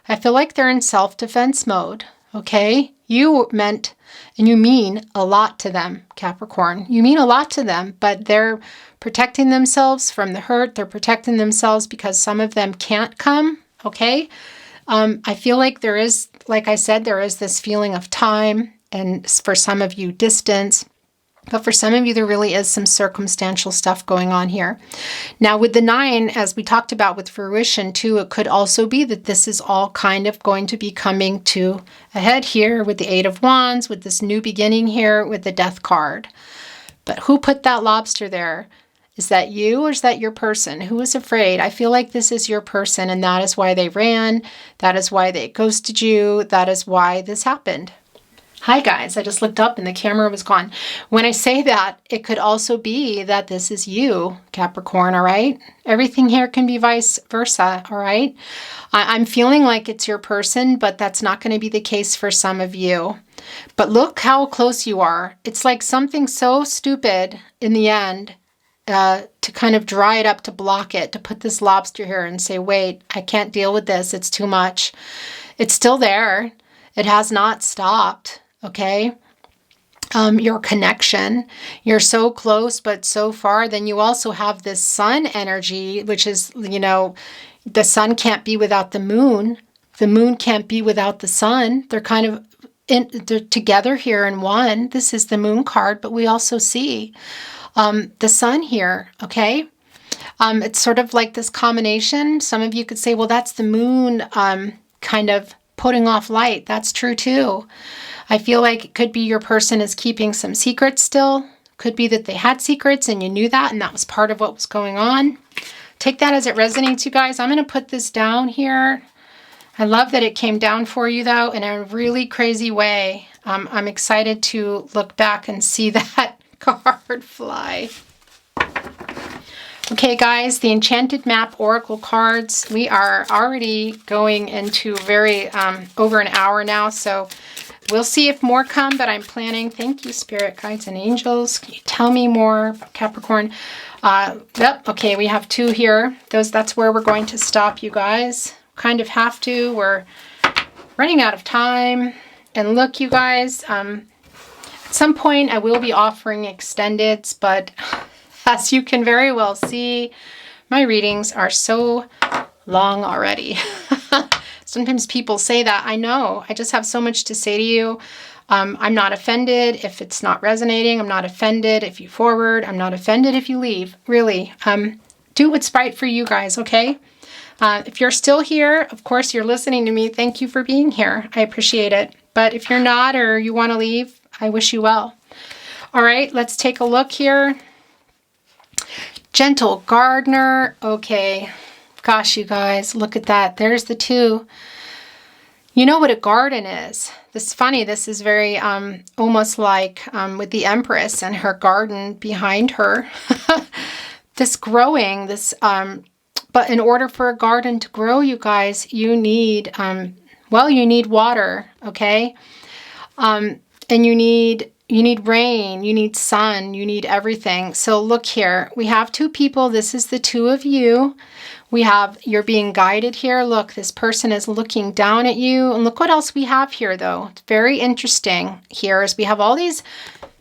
I feel like they're in self-defense mode, okay? You meant and you mean a lot to them, Capricorn. You mean a lot to them, but they're protecting themselves from the hurt. They're protecting themselves because some of them can't come, okay? I feel like there is, like I said, there is this feeling of time, and for some of you, distance. But for some of you, there really is some circumstantial stuff going on here. Now, with the 9, as we talked about with fruition too, it could also be that this is all kind of going to be coming to a head here with the 8 of Wands, with this new beginning here with the Death card. But who put that lobster there? Is that you or is that your person? Who is afraid? I feel like this is your person, and that is why they ran. That is why they ghosted you. That is why this happened. Hi guys, I just looked up and the camera was gone. When I say that, it could also be that this is you, Capricorn, all right? Everything here can be vice versa, all right? I'm feeling like it's your person, but that's not going to be the case for some of you. But look how close you are. It's like something so stupid in the end to kind of dry it up, to block it, to put this lobster here and say, wait, I can't deal with this. It's too much. It's still there. It has not stopped. Okay, your connection, you're so close but so far. Then you also have this sun energy, which is, you know, the sun can't be without the moon can't be without the sun. They're kind of they're together here in one. This is the moon card, but we also see the sun here. Okay, it's sort of like this combination. Some of you could say, well, that's the moon kind of putting off light. That's true too. I feel like it could be your person is keeping some secrets still. Could be that they had secrets and you knew that, and that was part of what was going on. Take that as it resonates, you guys. I'm going to put this down here. I love that it came down for you, though, in a really crazy way. I'm excited to look back and see that card fly. Okay, guys, the Enchanted Map Oracle cards. We are already going into very over an hour now, so we'll see if more come, but I'm planning. Thank you, Spirit Guides and Angels. Can you tell me more about Capricorn? Yep, okay, we have 2 here. That's where we're going to stop, you guys. Kind of have to. We're running out of time. And look, you guys, at some point I will be offering extendeds, but as you can very well see, my readings are so long already. Sometimes people say that. I know. I just have so much to say to you. I'm not offended if it's not resonating. I'm not offended if you forward. I'm not offended if you leave. Really. Do what's right for you guys, okay? If you're still here, of course, you're listening to me. Thank you for being here. I appreciate it. But if you're not or you want to leave, I wish you well. All right, let's take a look here. Gentle gardener. Okay. Gosh, you guys, look at that. There's the two. You know what a garden is. This is funny. This is very almost like with the Empress and her garden behind her. This growing, this... But in order for a garden to grow, you guys, you need, you need water, okay? And you need rain, you need sun, you need everything. So look here, we have two people. This is the two of you. You're being guided here. Look, this person is looking down at you. And look what else we have here, though. It's very interesting here is we have all these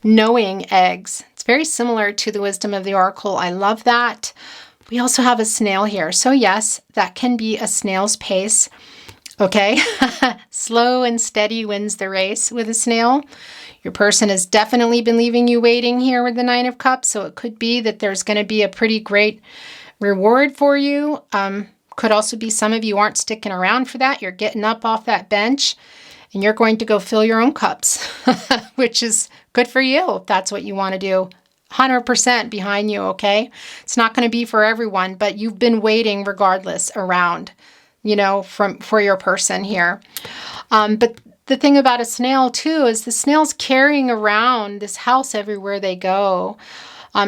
knowing eggs. It's very similar to the wisdom of the oracle. I love that. We also have a snail here. So yes, that can be a snail's pace. Okay. Slow and steady wins the race with a snail. Your person has definitely been leaving you waiting here with the Nine of Cups. So it could be that there's going to be a pretty great reward for you. Could also be some of you aren't sticking around for that. You're getting up off that bench and you're going to go fill your own cups, which is good for you if that's what you want to do. 100% behind you, okay? It's not going to be for everyone, but you've been waiting regardless around, you know, for your person here. But the thing about a snail too is the snail's carrying around this house everywhere they go.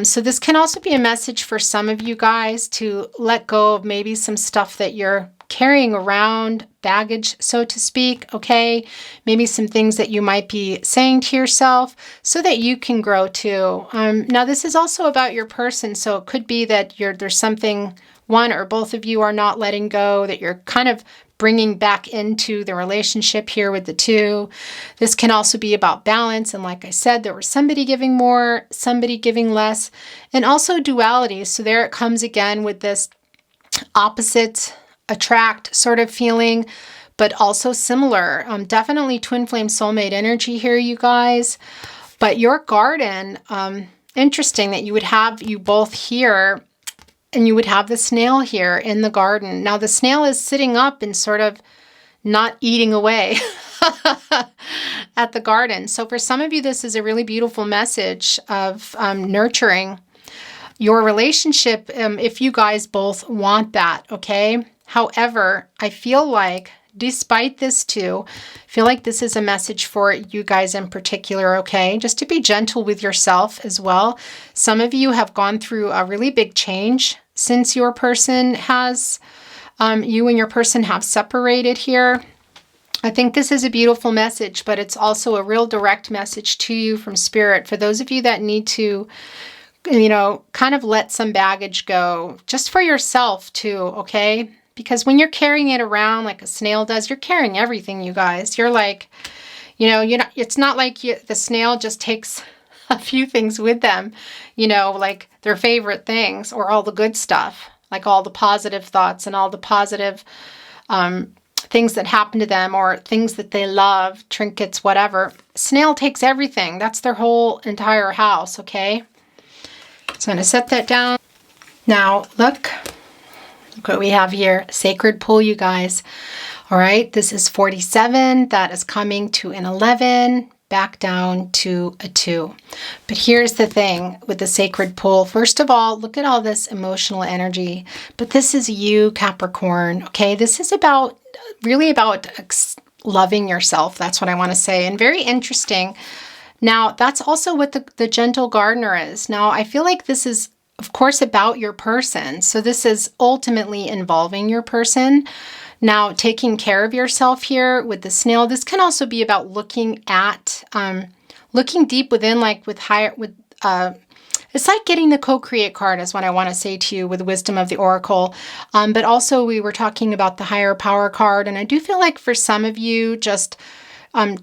So this can also be a message for some of you guys to let go of maybe some stuff that you're carrying around, baggage, so to speak, okay? Maybe some things that you might be saying to yourself so that you can grow too. Now, this is also about your person, so it could be that there's something one or both of you are not letting go, that you're kind of bringing back into the relationship here with the two. This can also be about balance, and like I said, there was somebody giving more, somebody giving less, and also duality. So there it comes again with this opposite attract sort of feeling, but also similar. Definitely twin flame soulmate energy here, you guys. But your garden, interesting that you would have you both here and you would have the snail here in the garden. Now the snail is sitting up and sort of not eating away at the garden. So for some of you, this is a really beautiful message of nurturing your relationship if you guys both want that, okay? However, I feel like, despite this too, I feel like this is a message for you guys in particular, okay? Just to be gentle with yourself as well. Some of you have gone through a really big change since your person has, you and your person have separated here. I think this is a beautiful message, but it's also a real direct message to you from Spirit. For those of you that need to, you know, kind of let some baggage go, just for yourself too, okay? Because when you're carrying it around like a snail does, you're carrying everything, you guys. You're like, you know, it's not like the snail just takes a few things with them, you know, like their favorite things or all the good stuff, like all the positive thoughts and all the positive things that happen to them or things that they love, trinkets, whatever. Snail takes everything. That's their whole entire house, okay? So I'm going to set that down. Now, look what we have here. Sacred pool, you guys. All right, this is 47. That is coming to an 11, back down to a 2. But here's the thing with the sacred pool. First of all, look at all this emotional energy. But this is you, Capricorn, okay? This is about, really about loving yourself. That's what I want to say. And very interesting. Now, that's also what the gentle gardener is. Now, I feel like this is, of course, about your person. So this is ultimately involving your person. Now, taking care of yourself here with the snail, this can also be about looking at, looking deep within, like it's like getting the co-create card is what I want to say to you with Wisdom of the Oracle. But also we were talking about the higher power card. And I do feel like for some of you, just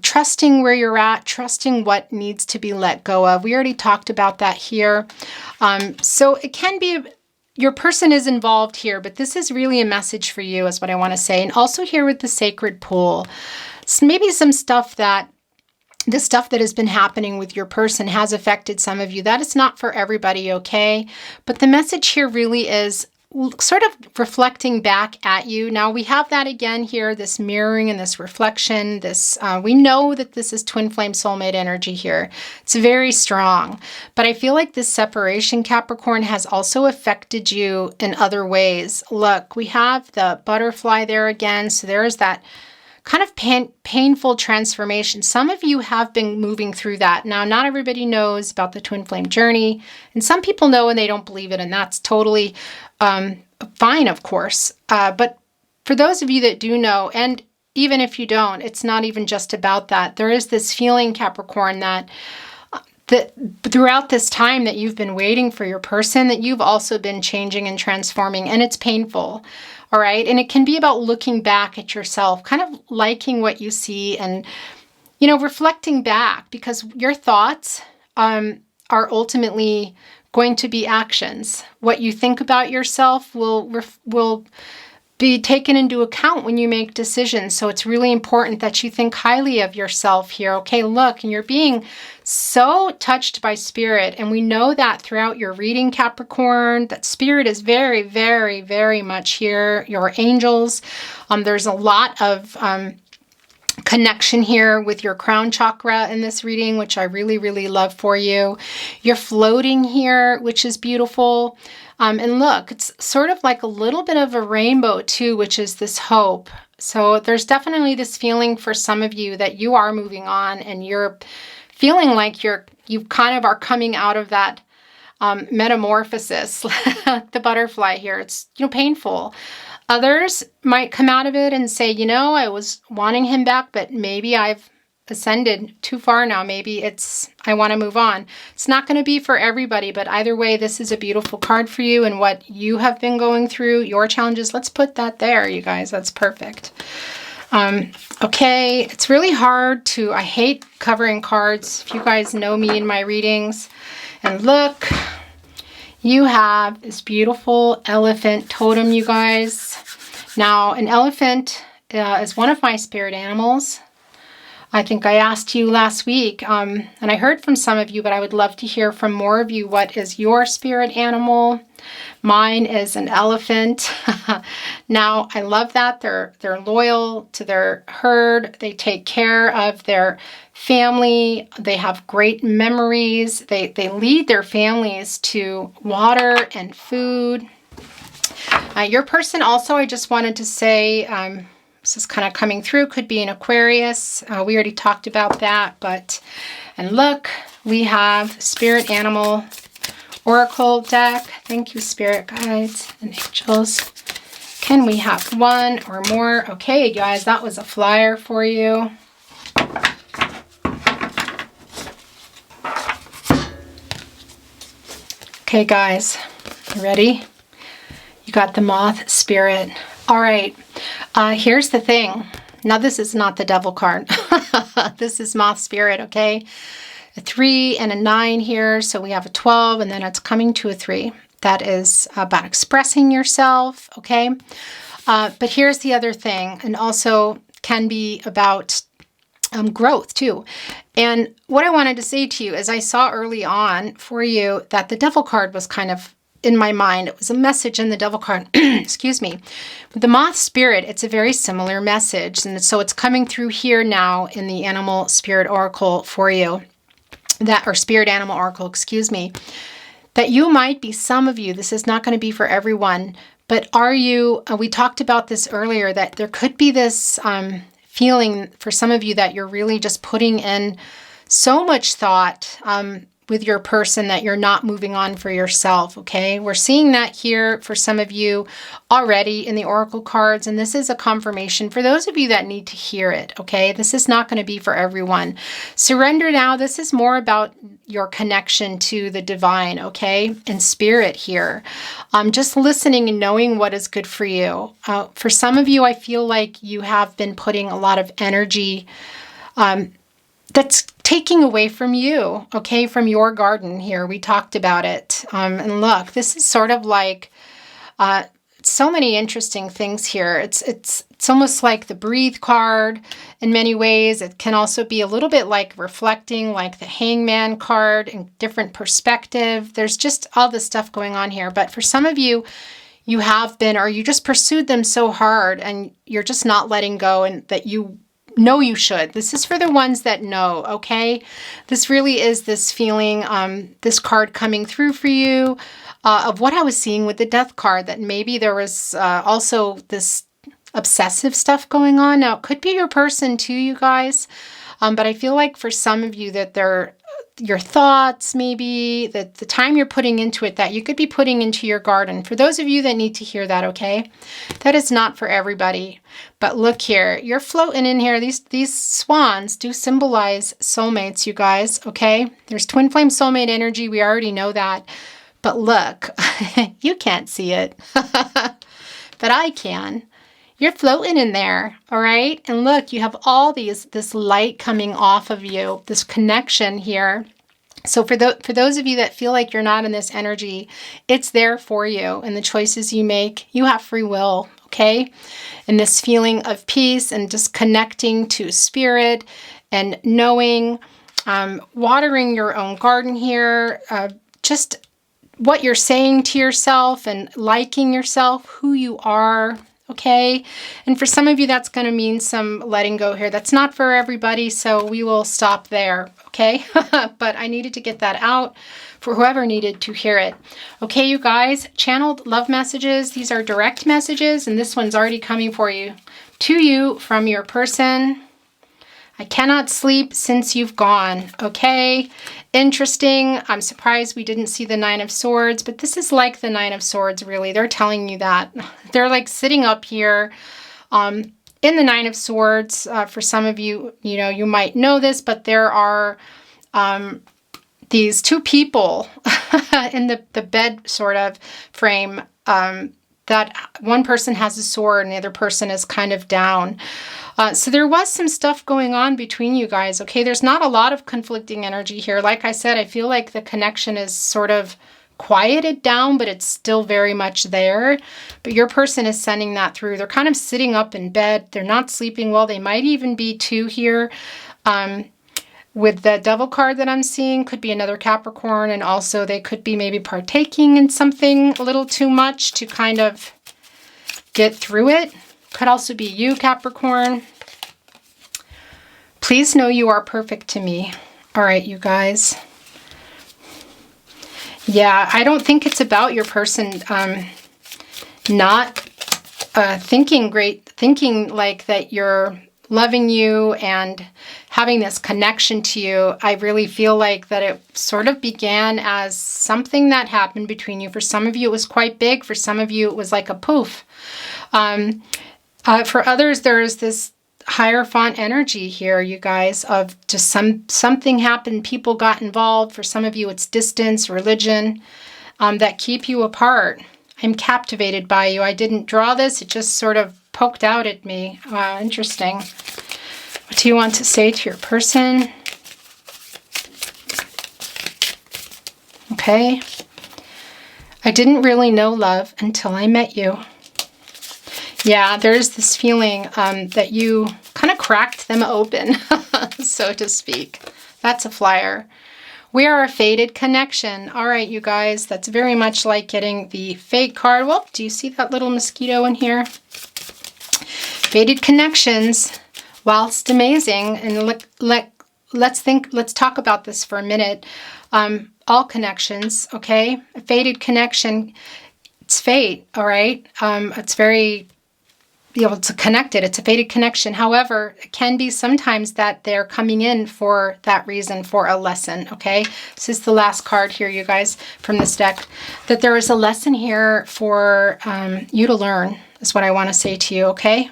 trusting where you're at, trusting what needs to be let go of. We already talked about that here. So it can be, your person is involved here, but this is really a message for you is what I want to say. And also here with the sacred pool, maybe some stuff that, the stuff that has been happening with your person has affected some of you. That is not for everybody, okay? But the message here really is sort of reflecting back at you. Now we have that again here, this mirroring and this reflection, this, we know that this is twin flame soulmate energy here. It's very strong, but I feel like this separation, Capricorn, has also affected you in other ways. Look, we have the butterfly there again. So there's that kind of painful transformation. Some of you have been moving through that. Now, not everybody knows about the twin flame journey, and some people know and they don't believe it, and that's totally fine, of course. But for those of you that do know, and even if you don't, it's not even just about that. There is this feeling, Capricorn, that throughout this time that you've been waiting for your person, that you've also been changing and transforming, and it's painful. All right. And it can be about looking back at yourself, kind of liking what you see and, you know, reflecting back, because your thoughts are ultimately going to be actions. What you think about yourself will be taken into account when you make decisions. So it's really important that you think highly of yourself here. Okay, look, and you're being so touched by spirit. And we know that throughout your reading, Capricorn, that spirit is very, very, very much here. Your angels, there's a lot of connection here with your crown chakra in this reading, which I really, really love for you. You're floating here, which is beautiful. And look, it's sort of like a little bit of a rainbow too, which is this hope. So there's definitely this feeling for some of you that you are moving on and you're feeling like you kind of are coming out of that metamorphosis, the butterfly here. It's, you know, painful. Others might come out of it and say, you know, I was wanting him back, but maybe I've ascended too far now. Maybe I want to move on. It's not going to be for everybody, but either way, this is a beautiful card for you and what you have been going through, your challenges. Let's put that there, you guys. That's perfect. Okay, it's really hard I hate covering cards. If you guys know me in my readings, and look, you have this beautiful elephant totem, you guys. Now, an elephant is one of my spirit animals. I think I asked you last week, and I heard from some of you, but I would love to hear from more of you. What is your spirit animal? Mine is an elephant. Now, I love that. They're loyal to their herd. They take care of their family. They have great memories. They lead their families to water and food. Your person also, I just wanted to say, this is kind of coming through, could be an Aquarius. We already talked about that, and look, we have Spirit Animal Oracle deck. Thank you, Spirit Guides and Angels. Can we have one or more? Okay, guys, that was a flyer for you. Okay, guys, you ready? You got the Moth Spirit. All right, here's the thing. Now, this is not the Devil card. This is Moth Spirit, okay? A 3 and a 9 here, so we have a 12, and then it's coming to a 3. That is about expressing yourself, okay? But here's the other thing, and also can be about growth too. And what I wanted to say to you is I saw early on for you that the Devil card was kind of in my mind. It was a message in the Devil card, excuse me. With the Moth Spirit, it's a very similar message. And so it's coming through here now in the Animal Spirit Oracle for you, or Spirit Animal Oracle, excuse me, that you might be, some of you, this is not going to be for everyone, but are you, we talked about this earlier, that there could be this feeling for some of you that you're really just putting in so much thought with your person that you're not moving on for yourself, okay? We're seeing that here for some of you already in the Oracle cards, and this is a confirmation for those of you that need to hear it, okay? This is not going to be for everyone. Surrender now. This is more about your connection to the divine, okay? And spirit here. Just listening and knowing what is good for you. For some of you, I feel like you have been putting a lot of energy that's taking away from you, okay, from your garden here. We talked about it. And look, this is sort of like so many interesting things here. It's almost like the Breathe card in many ways. It can also be a little bit like reflecting, like the Hangman card in different perspective. There's just all this stuff going on here. But for some of you, you have been, or you just pursued them so hard and you're just not letting go, and that you know you should. This is for the ones that know, okay? This really is this feeling, this card coming through for you, of what I was seeing with the Death card, that maybe there was also this obsessive stuff going on. Now, it could be your person too, you guys, but I feel like for some of you that your thoughts, maybe that the time you're putting into it, that you could be putting into your garden. For those of you that need to hear that, okay? That is not for everybody. But look here, you're floating in here. These swans do symbolize soulmates, you guys, okay? There's twin flame soulmate energy. We already know that. But look, you can't see it, but I can. You're floating in there, all right? And look, you have all this light coming off of you, this connection here. So for those of you that feel like you're not in this energy, it's there for you. And the choices you make, you have free will, okay? And this feeling of peace and just connecting to spirit and knowing, watering your own garden here, just what you're saying to yourself and liking yourself, who you are, okay? And for some of you, that's going to mean some letting go here. That's not for everybody, so we will stop there, okay? But I needed to get that out for whoever needed to hear it. Okay, you guys, channeled love messages. These are direct messages, and this one's already coming for you, to you from your person. I cannot sleep since you've gone, okay? Interesting. I'm surprised we didn't see the Nine of Swords, but this is like the Nine of Swords, really. They're telling you that. They're like sitting up here in the Nine of Swords. For some of you, you know, you might know this, but there are these two people in the bed sort of frame, that one person has a sword and the other person is kind of down. So there was some stuff going on between you guys, okay? There's not a lot of conflicting energy here. Like I said, I feel like the connection is sort of quieted down, but it's still very much there. But your person is sending that through. They're kind of sitting up in bed. They're not sleeping well. They might even be two here. With the Devil card that I'm seeing, could be another Capricorn, and also they could be maybe partaking in something a little too much to kind of get through it. Could also be you, Capricorn. Please know you are perfect to me. All right, you guys. Yeah, I don't think it's about your person not thinking like that you're loving you and having this connection to you. I really feel like that it sort of began as something that happened between you. For some of you, it was quite big. For some of you, it was like a poof. For others, there is this Hierophant energy here, you guys, of just something happened, people got involved. For some of you, it's distance, religion, that keep you apart. I'm captivated by you. I didn't draw this. It just sort of poked out at me. Interesting. What do you want to say to your person? Okay. I didn't really know love until I met you. Yeah, there's this feeling that you kind of cracked them open, so to speak. That's a flyer. We are a fated connection. All right, you guys, that's very much like getting the fate card. Well, do you see that little mosquito in here? Fated connections, whilst amazing, and let's talk about this for a minute. All connections, okay? A fated connection, it's fate, all right? It's very, it's connected. It's a fated connection. However, it can be sometimes that they're coming in for that reason, for a lesson, okay? This is the last card here, you guys, from this deck, that there is a lesson here for you to learn, is what I want to say to you, okay?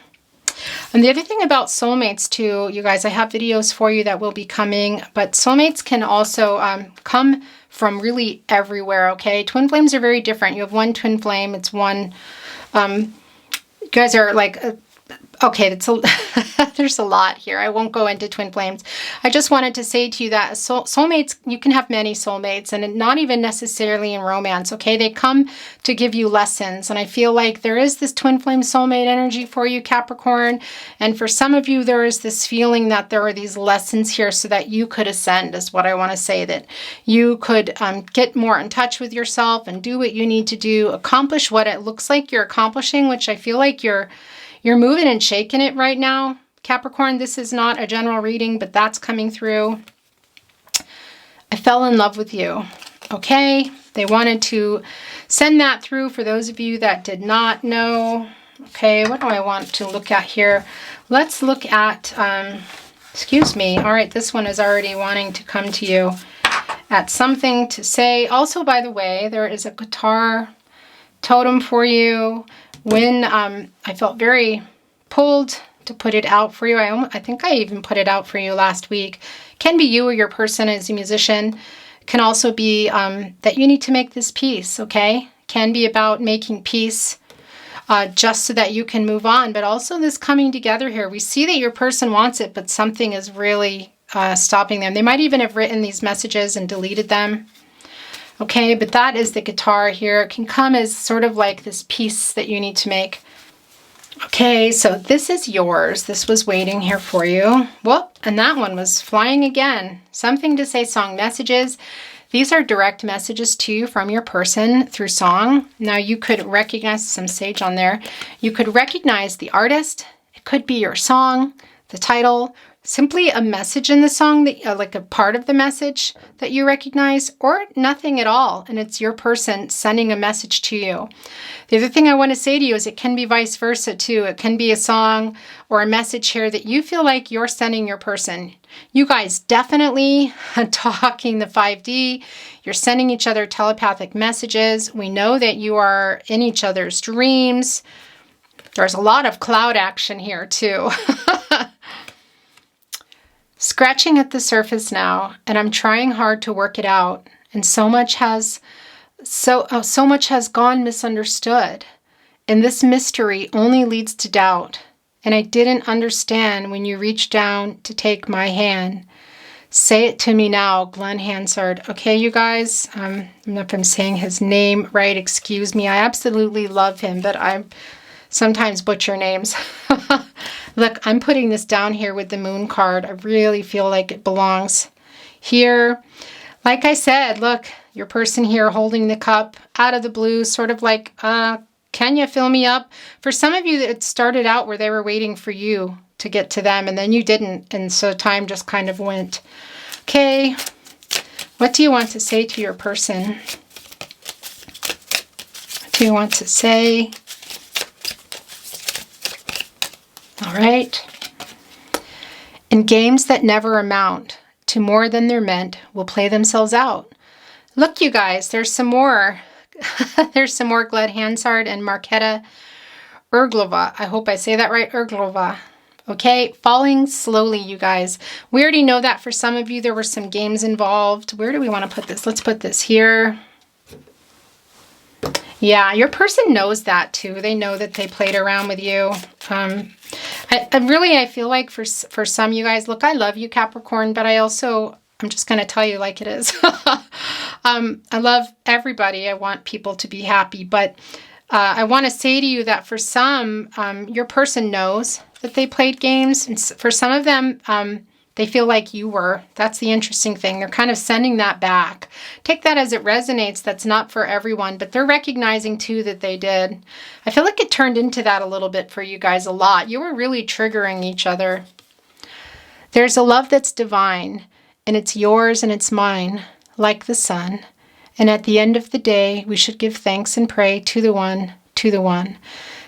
And the other thing about soulmates too, you guys, I have videos for you that will be coming, but soulmates can also come from really everywhere, okay? Twin flames are very different. You have one twin flame, it's one, you guys are like Okay, there's a lot here. I won't go into twin flames. I just wanted to say to you that soulmates, you can have many soulmates, and not even necessarily in romance, okay? They come to give you lessons, and I feel like there is this twin flame soulmate energy for you, Capricorn, and for some of you, there is this feeling that there are these lessons here so that you could ascend, is what I want to say, that you could get more in touch with yourself and do what you need to do, accomplish what it looks like you're accomplishing, which I feel like you're moving and shaking it right now, Capricorn. This is not a general reading, but that's coming through. I fell in love with you. Okay, they wanted to send that through for those of you that did not know. Okay, what do I want to look at here? Let's look at, excuse me. All right, this one is already wanting to come to you at something to say. Also, by the way, there is a guitar totem for you. When I felt very pulled to put it out for you. I think I even put it out for you last week. Can be you or your person as a musician. Can also be that you need to make this peace, okay? Can be about making peace just so that you can move on. But also this coming together here. We see that your person wants it, but something is really stopping them. They might even have written these messages and deleted them. Okay, but that is the guitar here. It can come as sort of like this piece that you need to make. Okay, so this is yours. This was waiting here for you. Whoop, and that one was flying again. Something to say song messages. These are direct messages to you from your person through song. Now you could recognize some sage on there. You could recognize the artist. It could be your song, the title, simply a message in the song, that like a part of the message that you recognize, or nothing at all, and it's your person sending a message to you. The other thing I want to say to you is it can be vice versa too. It can be a song or a message here that you feel like you're sending your person. You guys definitely talking the 5D. You're sending each other telepathic messages. We know that you are in each other's dreams. There's a lot of cloud action here too. Scratching at the surface now, and I'm trying hard to work it out, and so much has gone misunderstood, and this mystery only leads to doubt, and I didn't understand when you reached down to take my hand. Say it to me now, Glenn Hansard. Okay, you guys, I don't know if I'm saying his name right, excuse me. I absolutely love him, but I sometimes butcher names. Look, I'm putting this down here with the moon card. I really feel like it belongs here. Like I said, look, your person here holding the cup out of the blue, sort of like, can you fill me up? For some of you, it started out where they were waiting for you to get to them, and then you didn't, and so time just kind of went. Okay, what do you want to say to your person? What do you want to say? All right. In games that never amount to more than they're meant will play themselves out. Look, you guys, there's some more. There's some more Glenn Hansard and Marketa Erglova. I hope I say that right, Erglova. Okay, falling slowly, you guys. We already know that for some of you, there were some games involved. Where do we want to put this? Let's put this here. Yeah, your person knows that too. They know that they played around with you. I feel like for some you guys, look, I love you, Capricorn, but I'm just going to tell you like it is. I love everybody. I want people to be happy, but I want to say to you that for some, your person knows that they played games. And for some of them, they feel like you were. That's the interesting thing. They're kind of sending that back. Take that as it resonates. That's not for everyone, but they're recognizing too that they did. I feel like it turned into that a little bit for you guys a lot. You were really triggering each other. There's a love that's divine, and it's yours and it's mine, like the sun. And at the end of the day, we should give thanks and pray to the one, to the one.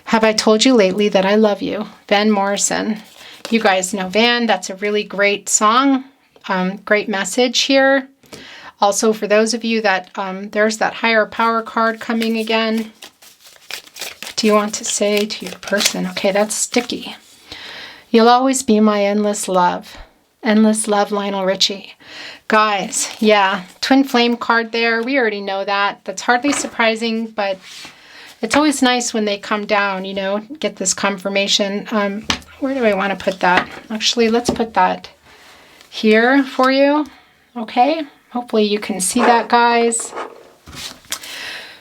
Have I told you lately that I love you? Van Morrison. You guys know Van. That's a really great song. Great message here. Also, for those of you that, there's that higher power card coming again. What do you want to say to your person? Okay, that's sticky. You'll always be my endless love. Endless love, Lionel Richie. Guys, yeah, twin flame card there. We already know that. That's hardly surprising, but it's always nice when they come down, you know, get this confirmation. where do I want to put that? Actually, let's put that here for you. Okay, hopefully you can see that, guys.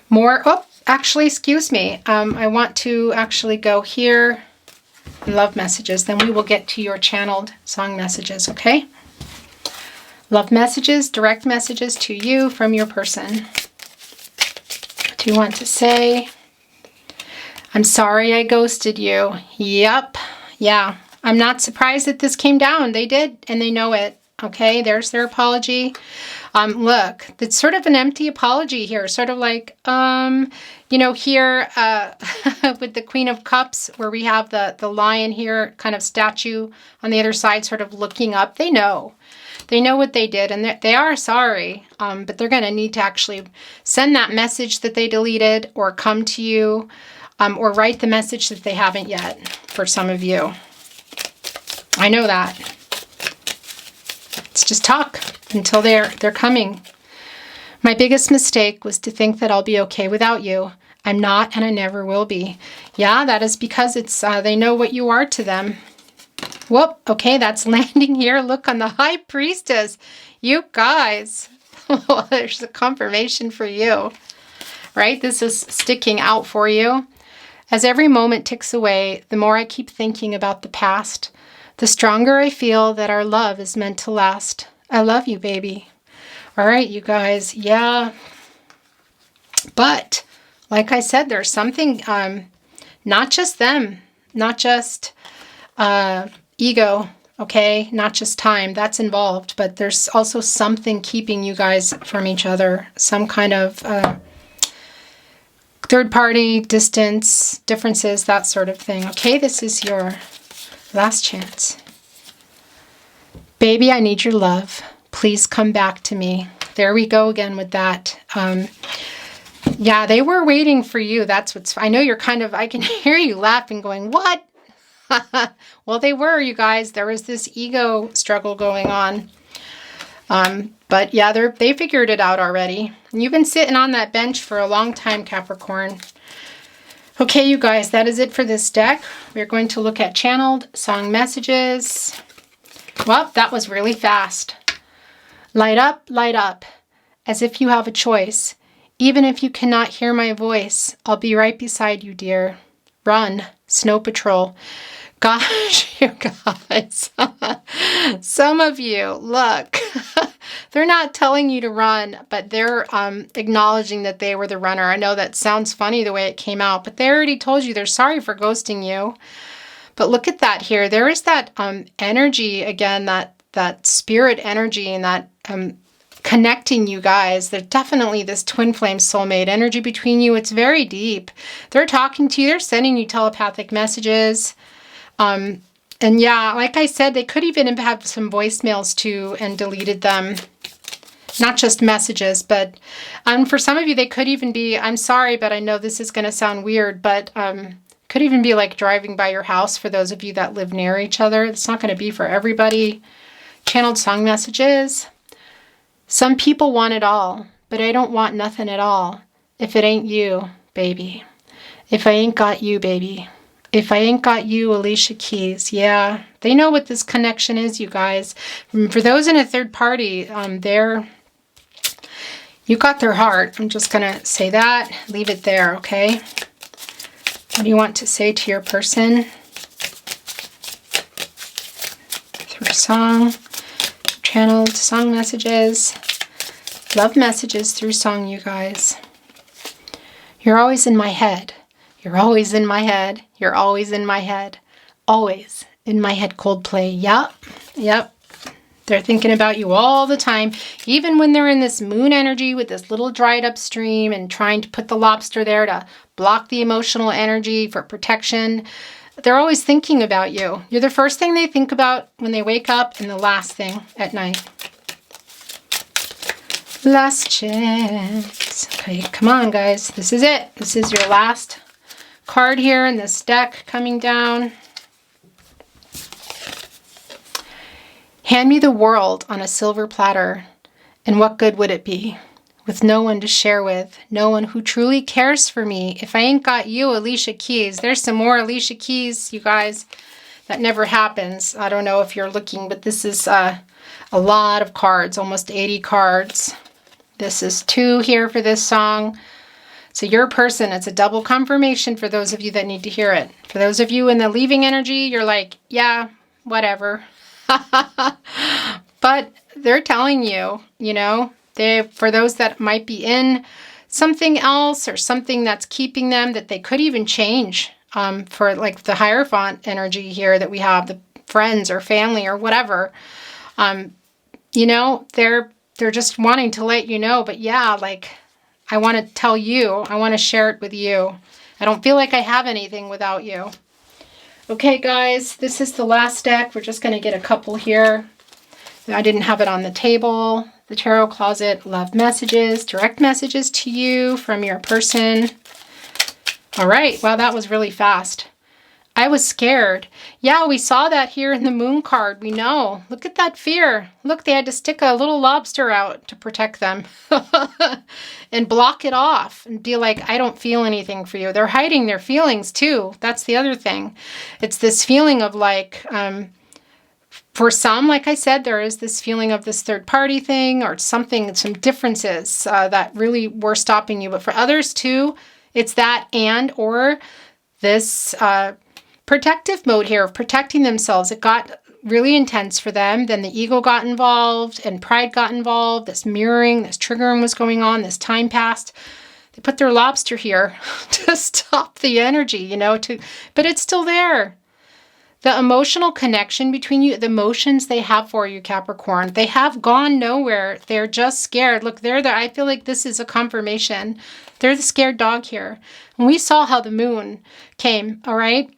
More, oh, actually, excuse me. I want to actually go here in love messages. Then we will get to your channeled song messages, okay? Love messages, direct messages to you from your person. What do you want to say? I'm sorry I ghosted you. Yep. Yeah. I'm not surprised that this came down. They did, and they know it. Okay, there's their apology. Look, it's sort of an empty apology here. Sort of like, you know, here with the Queen of Cups, where we have the lion here, kind of statue on the other side, sort of looking up. They know. They know what they did, and they are sorry, but they're going to need to actually send that message that they deleted, or come to you, or write the message that they haven't yet, for some of you. I know that. It's just talk until they're coming. My biggest mistake was to think that I'll be okay without you. I'm not, and I never will be. Yeah, that is because it's they know what you are to them. Whoop, okay, that's landing here. Look on the High Priestess. You guys, there's a confirmation for you, right? This is sticking out for you. As every moment ticks away, the more I keep thinking about the past, the stronger I feel that our love is meant to last. I love you, baby. All right, you guys. Yeah. But, like I said, there's something, not just them, not just ego, okay? Not just time. That's involved. But there's also something keeping you guys from each other. Some kind of third party, distance, differences, that sort of thing. Okay, this is your last chance. Baby, I need your love. Please come back to me. There we go again with that. Yeah, they were waiting for you. That's what's, I know you're kind of, I can hear you laughing going, what? Well, they were, you guys. There was this ego struggle going on. But yeah, they figured it out already. And you've been sitting on that bench for a long time, Capricorn. Okay, you guys, that is it for this deck. We're going to look at channeled song messages. Well, that was really fast. Light up, as if you have a choice. Even if you cannot hear my voice, I'll be right beside you, dear. Run, Snow Patrol. Gosh, you guys. Some of you, look, they're not telling you to run, but they're acknowledging that they were the runner. I know that sounds funny the way it came out, but they already told you they're sorry for ghosting you. But look at that here. There is that energy, again, that spirit energy, and that connecting you guys. There's definitely this twin flame soulmate energy between you. It's very deep. They're talking to you. They're sending you telepathic messages. And yeah, like I said, they could even have some voicemails too and deleted them. Not just messages, but for some of you, they could even be, I'm sorry, but I know this is going to sound weird, but could even be like driving by your house for those of you that live near each other. It's not going to be for everybody. Channeled song messages. Some people want it all, but I don't want nothing at all. If it ain't you, baby. If I ain't got you, baby. If I ain't got you, Alicia Keys. Yeah, they know what this connection is, you guys. For those in a third party, you got their heart. I'm just going to say that. Leave it there, okay? What do you want to say to your person? Through song, channeled song messages, love messages through song, you guys. You're always in my head. You're always in my head. You're always in my head. Always in my head, Coldplay. Yep. They're thinking about you all the time, even when they're in this moon energy with this little dried up stream and trying to put the lobster there to block the emotional energy for protection. They're always thinking about you. You're the first thing they think about when they wake up and the last thing at night. Last chance. Okay, come on, guys. This is it. This is your last card here in this deck coming down. Hand me the world on a silver platter, and what good would it be? With no one to share with, no one who truly cares for me. If I ain't got you, Alicia Keys. There's some more Alicia Keys, you guys. that never happens. I don't know if you're looking, but this is a lot of cards, almost 80 cards. This is 2 here for this song. So your person, it's a double confirmation for those of you that need to hear it. For those of you in the leaving energy, you're like, yeah, whatever. But they're telling you, you know, for those that might be in something else or something that's keeping them, that they could even change for like the Hierophant energy here that we have, the friends or family or whatever. You know, they're just wanting to let you know, but yeah, like, I want to tell you, I want to share it with you. I don't feel like I have anything without you. Okay, guys, this is the last deck. We're just going to get a couple here. I didn't have it on the table. The Tarot Closet, love messages, direct messages to you from your person. All right, wow, that was really fast. I was scared. Yeah, we saw that here in the Moon card. We know. Look at that fear. Look, they had to stick a little lobster out to protect them and block it off and be like, I don't feel anything for you. They're hiding their feelings too. That's the other thing. It's this feeling of like, for some, like I said, there is this feeling of this third party thing or something, some differences that really were stopping you. But for others too, it's that or this protective mode here of protecting themselves. It got really intense for them. Then the ego got involved and pride got involved. This mirroring, this triggering was going on. This time passed. They put their lobster here to stop the energy, you know, but it's still there. The emotional connection between you, the emotions they have for you, Capricorn, they have gone nowhere. They're just scared. Look, they're there. I feel like this is a confirmation. They're the scared dog here. And we saw how the moon came, all right?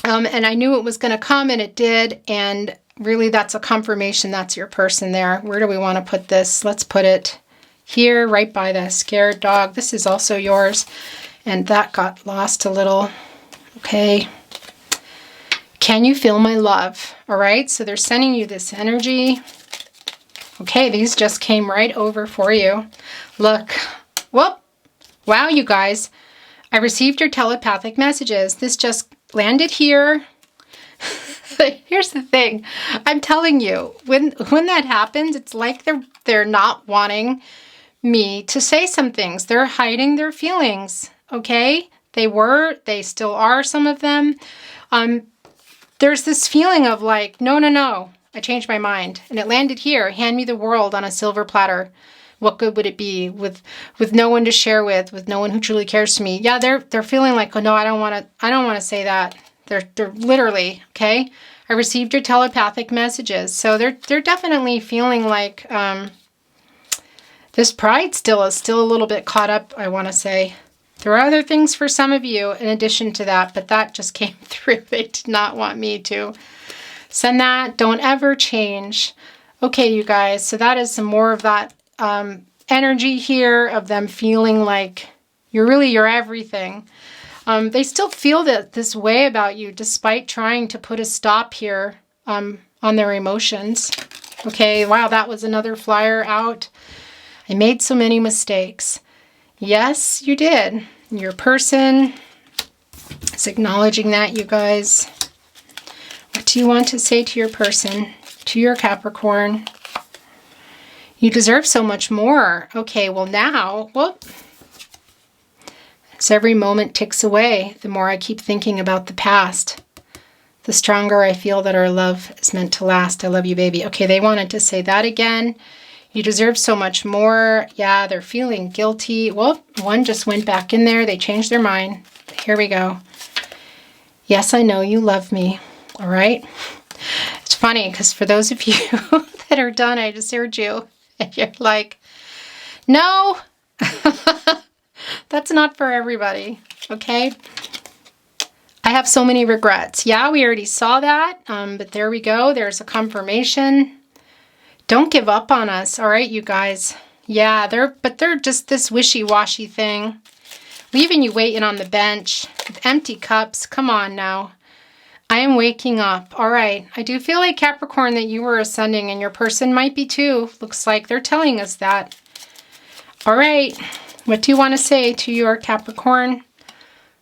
And I knew it was going to come, and it did. And really, that's a confirmation. That's your person there. Where do we want to put this? Let's put it here, right by the scared dog. This is also yours. And that got lost a little. Okay. Can you feel my love? All right. So they're sending you this energy. Okay. These just came right over for you. Look. Whoop. Wow, you guys. I received your telepathic messages. This just landed here. Here's the thing. I'm telling you, when that happens, it's like they're not wanting me to say some things. They're hiding their feelings. Okay? They still are, some of them. There's this feeling of like, no, I changed my mind. And it landed here. Hand me the world on a silver platter. What good would it be with no one to share with no one who truly cares to me? Yeah, they're feeling like, oh no, I don't want to say that. They're literally, okay? I received your telepathic messages. So they're definitely feeling like this pride still is a little bit caught up, I want to say. There are other things for some of you in addition to that, but that just came through. They did not want me to send that. Don't ever change. Okay, you guys, so that is some more of that energy here of them feeling like you're everything. They still feel this way about you despite trying to put a stop here on their emotions. Okay, wow, that was another flyer out. I made so many mistakes. Yes, you did. Your person is acknowledging that, you guys. What do you want to say to your person, to your Capricorn? You deserve so much more. Okay, well now, as every moment ticks away, the more I keep thinking about the past, the stronger I feel that our love is meant to last. I love you, baby. Okay, they wanted to say that again. You deserve so much more. Yeah, they're feeling guilty. Well, one just went back in there. They changed their mind. Here we go. Yes, I know you love me. All right. It's funny because for those of you that are done, I just heard you. And you're like, no, that's not for everybody. Okay. I have so many regrets. Yeah, we already saw that. But there we go. There's a confirmation. Don't give up on us. All right, you guys. Yeah, they're just this wishy-washy thing. Leaving you waiting on the bench with empty cups. Come on now. I am waking up. All right. I do feel like, Capricorn, that you were ascending and your person might be too. Looks like they're telling us that. All right. What do you want to say to your Capricorn?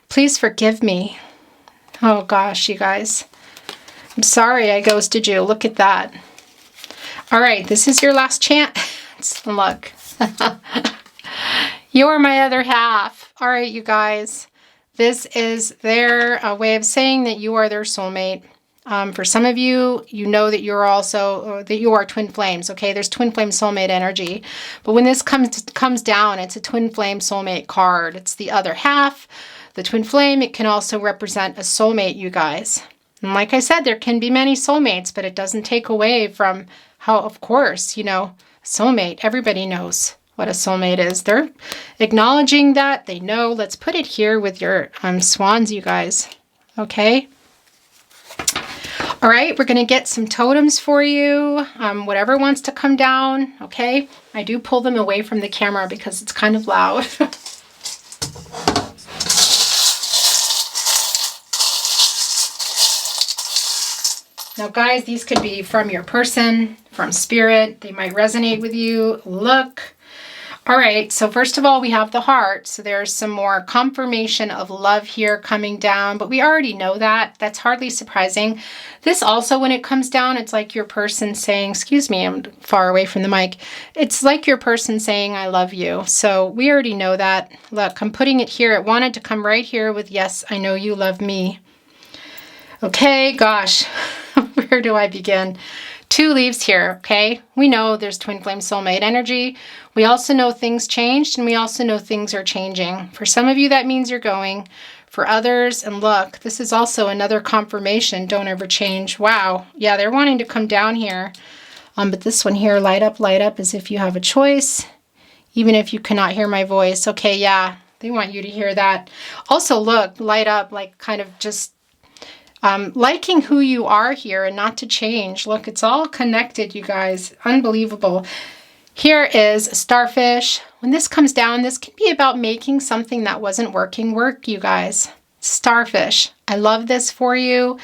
Please forgive me. Oh gosh, you guys. I'm sorry I ghosted you. Look at that. All right, this is your last chance. Look. You're my other half. All right, you guys. This is their way of saying that you are their soulmate. For some of you, you know that you're also, that you are twin flames, okay? There's twin flame soulmate energy. But when this comes down, it's a twin flame soulmate card. It's the other half. The twin flame, it can also represent a soulmate, you guys. And like I said, there can be many soulmates, but it doesn't take away from how, of course, you know, soulmate, everybody knows what a soulmate is. They're acknowledging that. They know. Let's put it here with your swans, you guys. Okay? All right, we're going to get some totems for you. Whatever wants to come down, okay? I do pull them away from the camera because it's kind of loud. Now, guys, these could be from your person, from spirit. They might resonate with you. Look. All right, so first of all, we have the heart. So there's some more confirmation of love here coming down, but we already know that. That's hardly surprising. This also, when it comes down, it's like your person saying, excuse me, I'm far away from the mic. It's like your person saying, I love you. So we already know that. Look, I'm putting it here. It wanted to come right here with, yes, I know you love me. Okay, gosh, where do I begin? 2 leaves here, okay? We know there's twin flame soulmate energy. We also know things changed, and we also know things are changing. For some of you, that means you're going. For others, and look, this is also another confirmation. Don't ever change. Wow. Yeah, they're wanting to come down here. But this one here, light up as if you have a choice, even if you cannot hear my voice. Okay, yeah, they want you to hear that. Also, look, light up, like kind of just liking who you are here and not to change. Look, it's all connected, you guys. Unbelievable. Here is a starfish. When this comes down, this can be about making something that wasn't working work, you guys. Starfish. I love this for you.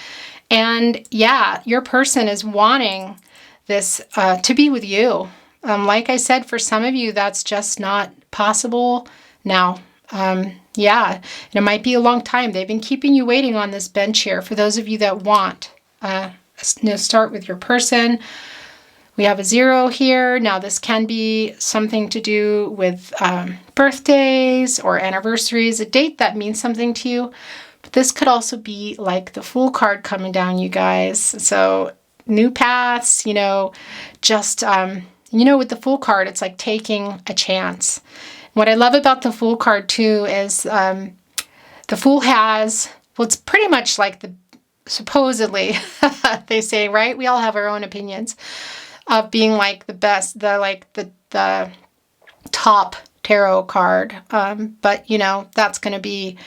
And yeah, your person is wanting this to be with you. Like I said, for some of you, that's just not possible now. Yeah, and it might be a long time. They've been keeping you waiting on this bench here. For those of you that want, start with your person. We have a 0 here. Now this can be something to do with birthdays or anniversaries, a date that means something to you. But this could also be like the Fool card coming down, you guys. So new paths, you know, just, with the Fool card, it's like taking a chance. What I love about the Fool card too is the Fool has, well, it's pretty much like the, supposedly, they say, right? We all have our own opinions of being like the best, the top tarot card. But, that's going to be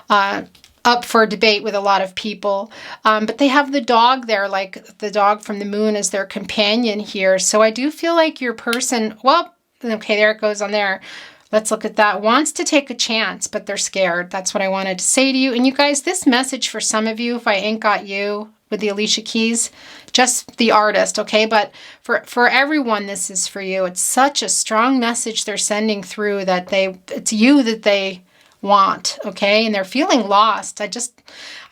up for debate with a lot of people. But they have the dog there, like the dog from the moon as their companion here. So I do feel like your person, well, okay, there it goes on there. Let's look at that. Wants to take a chance, but they're scared. That's what I wanted to say to you. And you guys, this message for some of you, if I ain't got you with the Alicia Keys, just the artist, okay? But for everyone, this is for you. It's such a strong message they're sending through that it's you that they want, okay? And they're feeling lost. I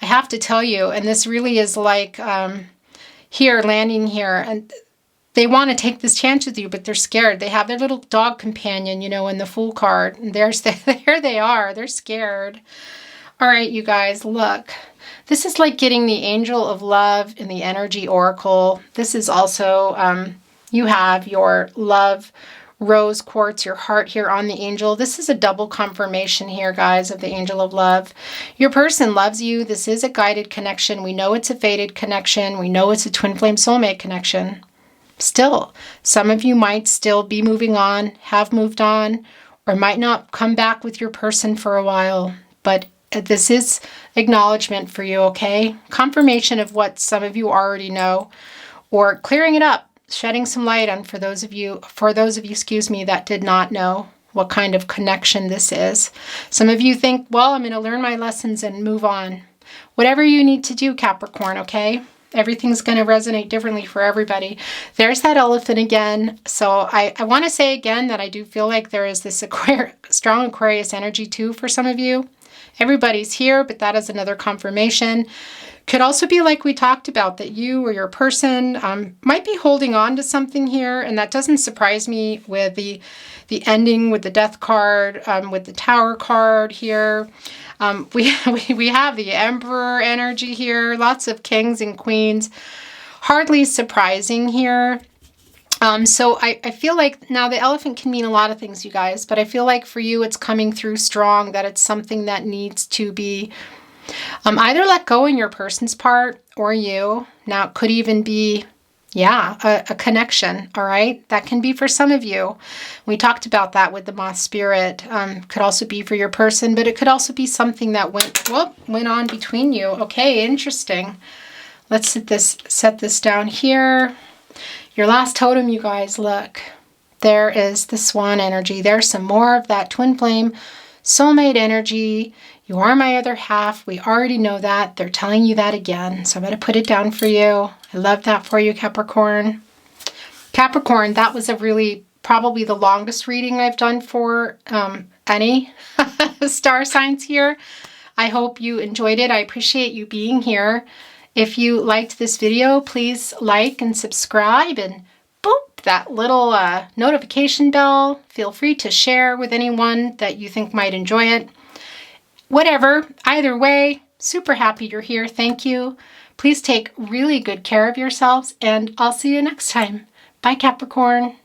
have to tell you, and this really is like landing here, and they want to take this chance with you, but they're scared. They have their little dog companion, in the Fool card. And there they are. They're scared. All right, you guys, look. This is like getting the Angel of Love in the Energy Oracle. This is also, you have your love rose quartz, your heart here on the angel. This is a double confirmation here, guys, of the Angel of Love. Your person loves you. This is a guided connection. We know it's a fated connection. We know it's a twin flame soulmate connection. Still, some of you might still be moving on, have moved on, or might not come back with your person for a while. But this is acknowledgement for you, okay? Confirmation of what some of you already know, or clearing it up, shedding some light on for those of you, that did not know what kind of connection this is. Some of you think, well, I'm going to learn my lessons and move on. Whatever you need to do, Capricorn, okay? Everything's going to resonate differently for everybody. There's that elephant again. So I want to say again that I do feel like there is this strong Aquarius energy too for some of you. Everybody's here, but that is another confirmation. Could also be like we talked about, that you or your person might be holding on to something here, and that doesn't surprise me with the ending with the Death card, with the Tower card here. We have the Emperor energy here, lots of kings and queens. Hardly surprising here. So I feel like, now the elephant can mean a lot of things, you guys, but I feel like for you it's coming through strong, that it's something that needs to be either let go in your person's part or you. Now it could even be, yeah, a connection, all right? That can be for some of you. We talked about that with the moth spirit. Could also be for your person, but it could also be something that went on between you. Okay, interesting. Let's set this down here. Your last totem, you guys, look. There is the swan energy. There's some more of that twin flame soulmate energy. You are my other half. We already know that. They're telling you that again. So I'm going to put it down for you. I love that for you, Capricorn. Capricorn, that was probably the longest reading I've done for any star signs here. I hope you enjoyed it. I appreciate you being here. If you liked this video, please like and subscribe, and boop, that little notification bell. Feel free to share with anyone that you think might enjoy it. Whatever, either way, super happy you're here. Thank you. Please take really good care of yourselves, and I'll see you next time. Bye, Capricorn.